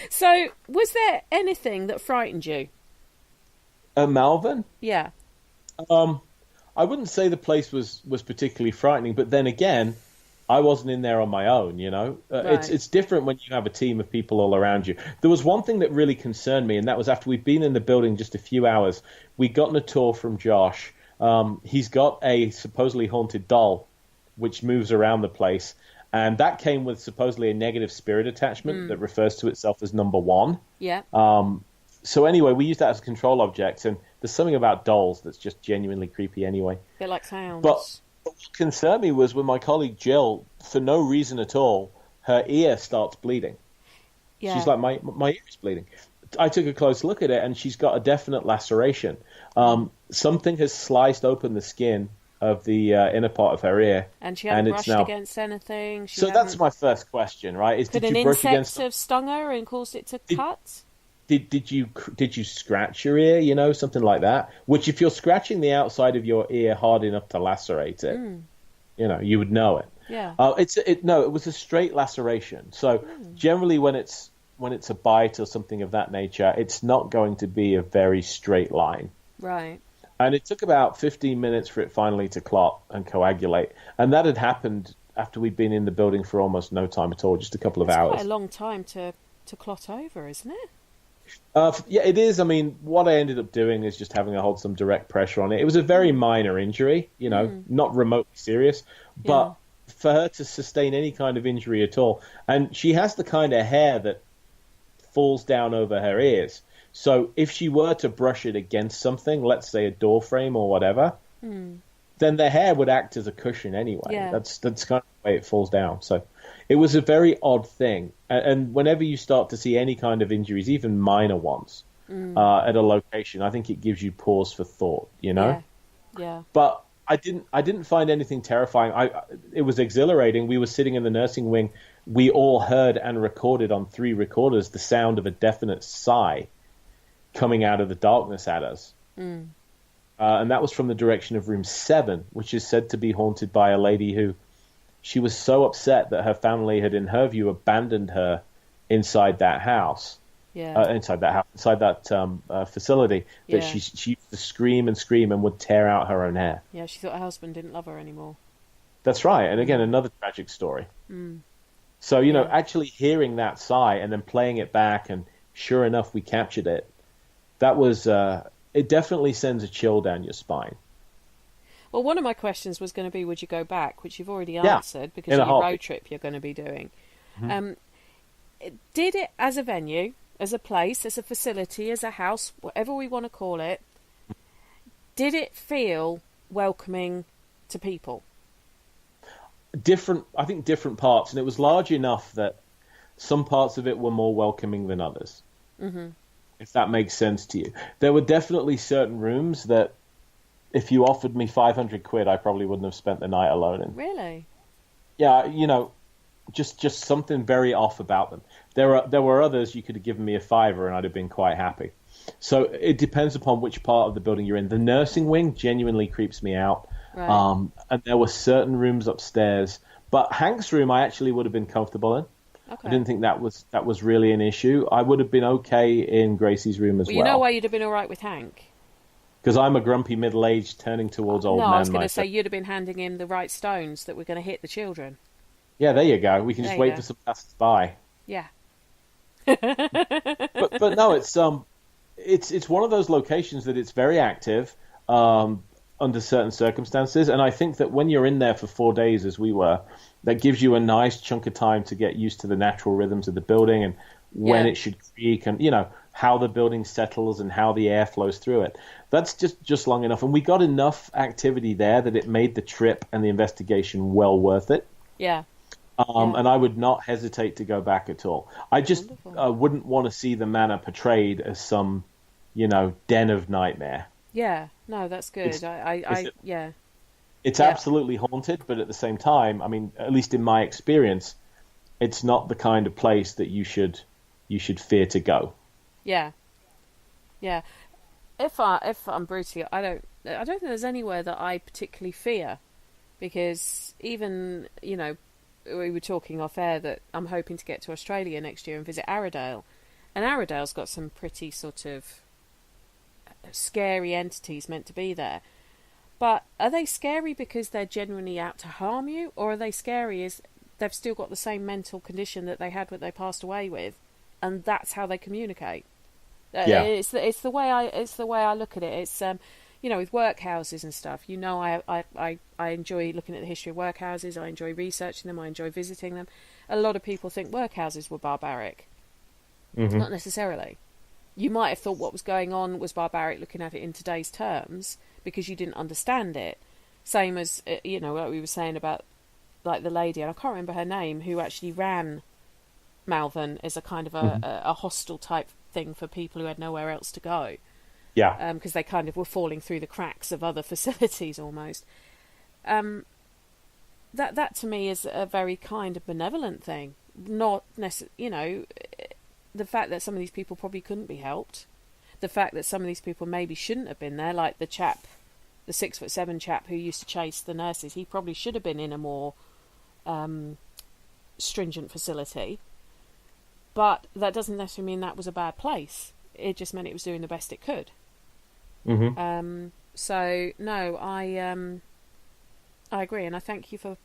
So, was there anything that frightened you? Malvern? Yeah. I wouldn't say the place was particularly frightening, but then again, I wasn't in there on my own, Right. It's different when you have a team of people all around you. There was one thing that really concerned me, and that was after we'd been in the building just a few hours, we'd gotten a tour from Josh. He's got a supposedly haunted doll which moves around the place, and that came with supposedly a negative spirit attachment that refers to itself as number 1. Yeah. So anyway, we used that as a control object, and there's something about dolls that's just genuinely creepy anyway. A bit like sounds. But what concerned me was when my colleague Jill, for no reason at all, her ear starts bleeding. Yeah. She's like, my ear is bleeding. I took a close look at it, and she's got a definite laceration. Something has sliced open the skin of the inner part of her ear. And she hadn't brushed against anything? That's my first question, right? Could an insect have stung her and caused it to cut? Did you scratch your ear, something like that? Which, if you're scratching the outside of your ear hard enough to lacerate it, you would know it. Yeah. It was a straight laceration. So generally, when it's a bite or something of that nature, it's not going to be a very straight line. Right. And it took about 15 minutes for it finally to clot and coagulate, and that had happened after we'd been in the building for almost no time at all, just a couple of hours. Quite a long time to clot over, isn't it? Yeah, it is. I mean, what I ended up doing is just having to hold some direct pressure on it. It was a very minor injury, not remotely serious, but for her to sustain any kind of injury at all, and she has the kind of hair that falls down over her ears. So if she were to brush it against something, let's say a door frame or whatever, then the hair would act as a cushion anyway. Yeah. That's kind of the way it falls down. So it was a very odd thing. And whenever you start to see any kind of injuries, even minor ones, at a location, I think it gives you pause for thought, Yeah. But I didn't find anything terrifying. It was exhilarating. We were sitting in the nursing wing. We all heard and recorded on 3 recorders the sound of a definite sigh coming out of the darkness at us. And that was from the direction of room 7, which is said to be haunted by a lady who, she was so upset that her family had, in her view, abandoned her inside that house. Yeah. Inside that facility, that she used to scream and scream and would tear out her own hair. Yeah, she thought her husband didn't love her anymore. That's right. And again, another tragic story. So, actually hearing that sigh and then playing it back, and sure enough, we captured it. That was, it definitely sends a chill down your spine. Well, one of my questions was going to be, would you go back? Which you've already answered, because of your road trip you're going to be doing. Did it, as a venue, as a place, as a facility, as a house, whatever we want to call it, did it feel welcoming to people? I think different parts, and it was large enough that some parts of it were more welcoming than others. If that makes sense to you. There were definitely certain rooms that if you offered me 500 quid, I probably wouldn't have spent the night alone in. Really? Yeah, just something very off about them. There were others you could have given me a fiver and I'd have been quite happy. So it depends upon which part of the building you're in. The nursing wing genuinely creeps me out. Right. And there were certain rooms upstairs. But Hank's room I actually would have been comfortable in. Okay. I didn't think that was really an issue. I would have been okay in Gracie's room as well. You know why you'd have been all right with Hank? Because I'm a grumpy middle-aged turning towards old man. No, I was going to say you'd have been handing him the right stones that were going to hit the children. Yeah, there you go. We can just wait for some passers by. Yeah. but no, it's one of those locations that it's very active. under certain circumstances. And I think that when you're in there for 4 days, as we were, that gives you a nice chunk of time to get used to the natural rhythms of the building and when it should creak and, how the building settles and how the air flows through it. That's just long enough. And we got enough activity there that it made the trip and the investigation well worth it. Yeah. And I would not hesitate to go back at all. I just wouldn't want to see the manor portrayed as some, den of nightmare. Yeah, no, that's good. It's absolutely haunted, but at the same time, I mean, at least in my experience, it's not the kind of place that you should fear to go. Yeah. If I'm brutally, I don't think there's anywhere that I particularly fear, because even we were talking off air that I'm hoping to get to Australia next year and visit Arrowdale, and Arrowdale's got some pretty sort of scary entities meant to be there. But are they scary because they're genuinely out to harm you, or are they scary as they've still got the same mental condition that they had when they passed away with, and that's how they communicate? It's the way I look at it. It's with workhouses and stuff. I enjoy looking at the history of workhouses. I enjoy researching them. I enjoy visiting them. A lot of people think workhouses were barbaric. Mm-hmm. Not necessarily. You might have thought what was going on was barbaric looking at it in today's terms because you didn't understand it. Same as like we were saying about like the lady, and I can't remember her name, who actually ran Malvern as a kind of a hostel type thing for people who had nowhere else to go. Yeah. Because they kind of were falling through the cracks of other facilities almost. That to me is a very kind of benevolent thing. Not necessarily, the fact that some of these people probably couldn't be helped. The fact that some of these people maybe shouldn't have been there, like the 6'7" chap who used to chase the nurses. He probably should have been in a more stringent facility. But that doesn't necessarily mean that was a bad place. It just meant it was doing the best it could. Mm-hmm. So no, I agree, and I thank you for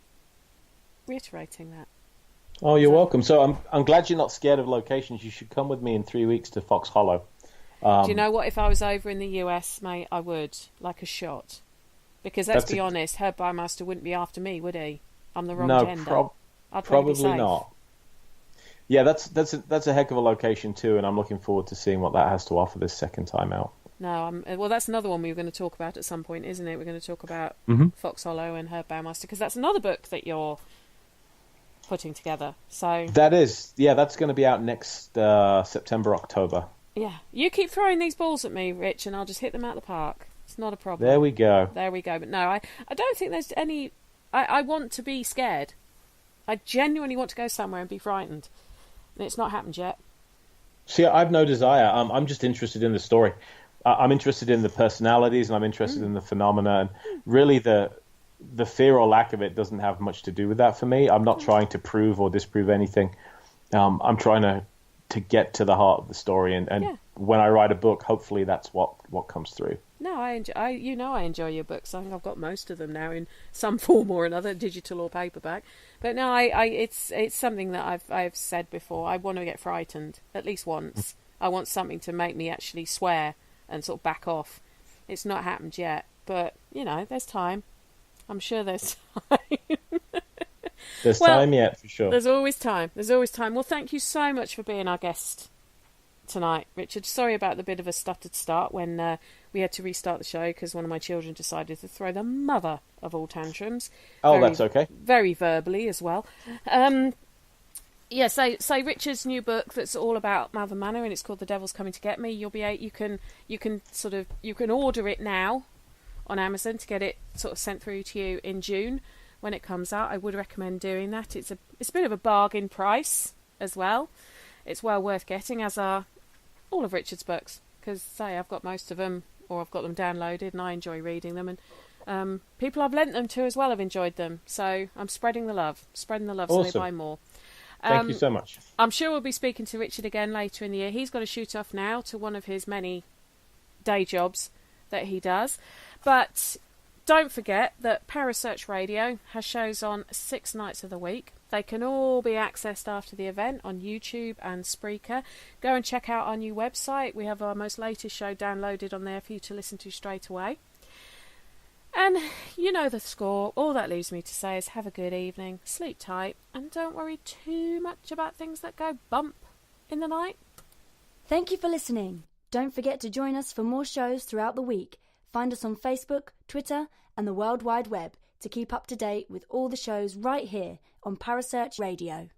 reiterating that. Oh, you're welcome. So I'm glad you're not scared of locations. You should come with me in 3 weeks to Fox Hollow. Do you know what? If I was over in the US, mate, I would, like a shot. Because let's be honest, Herb Bowmaster wouldn't be after me, would he? I'm the wrong gender. I'd probably not. Yeah, that's a heck of a location too, and I'm looking forward to seeing what that has to offer this second time out. No, well, that's another one we were going to talk about at some point, isn't it? We're going to talk about Fox Hollow and Herb Bowmaster, because that's another book that you're putting together. So that's going to be out next September, October. Yeah, you keep throwing these balls at me, Rich, and I'll just hit them out the park. It's not a problem. There we go. But no, I don't think there's any. I want to be scared. I genuinely want to go somewhere and be frightened. And it's not happened yet. See, I've no desire. I'm just interested in the story. I'm interested in the personalities, and I'm interested in the phenomena. And really, the fear or lack of it doesn't have much to do with that for me. I'm not trying to prove or disprove anything. I'm trying to get to the heart of the story. And when I write a book, hopefully that's what comes through. No, I enjoy your books. I think I've got most of them now in some form or another, digital or paperback. But no, it's something that I've said before. I want to get frightened at least once. I want something to make me actually swear and sort of back off. It's not happened yet, but there's time. I'm sure there's time. There's time yet, for sure. There's always time. Well, thank you so much for being our guest tonight, Richard. Sorry about the bit of a stuttered start when we had to restart the show because one of my children decided to throw the mother of all tantrums. That's okay. Very verbally as well. So Richard's new book that's all about Malvern Manor, and it's called The Devil's Coming to Get Me. You can order it now on Amazon to get it sort of sent through to you in June when it comes out. I would recommend doing that. It's a bit of a bargain price as well. It's well worth getting, as are all of Richard's books, because I've got most of them, or I've got them downloaded, and I enjoy reading them, and people I've lent them to as well have enjoyed them. So I'm spreading the love awesome. So they buy more. Thank you so much. I'm sure we'll be speaking to Richard again later in the year. He's got to shoot off now to one of his many day jobs that he does. But don't forget that Parasearch Radio has shows on 6 nights of the week. They can all be accessed after the event on YouTube and Spreaker. Go and check out our new website. We have our most latest show downloaded on there for you to listen to straight away. And you know the score. All that leaves me to say is have a good evening, sleep tight, and don't worry too much about things that go bump in the night. Thank you for listening. Don't forget to join us for more shows throughout the week. Find us on Facebook, Twitter, and the World Wide Web to keep up to date with all the shows right here on Parasearch Radio.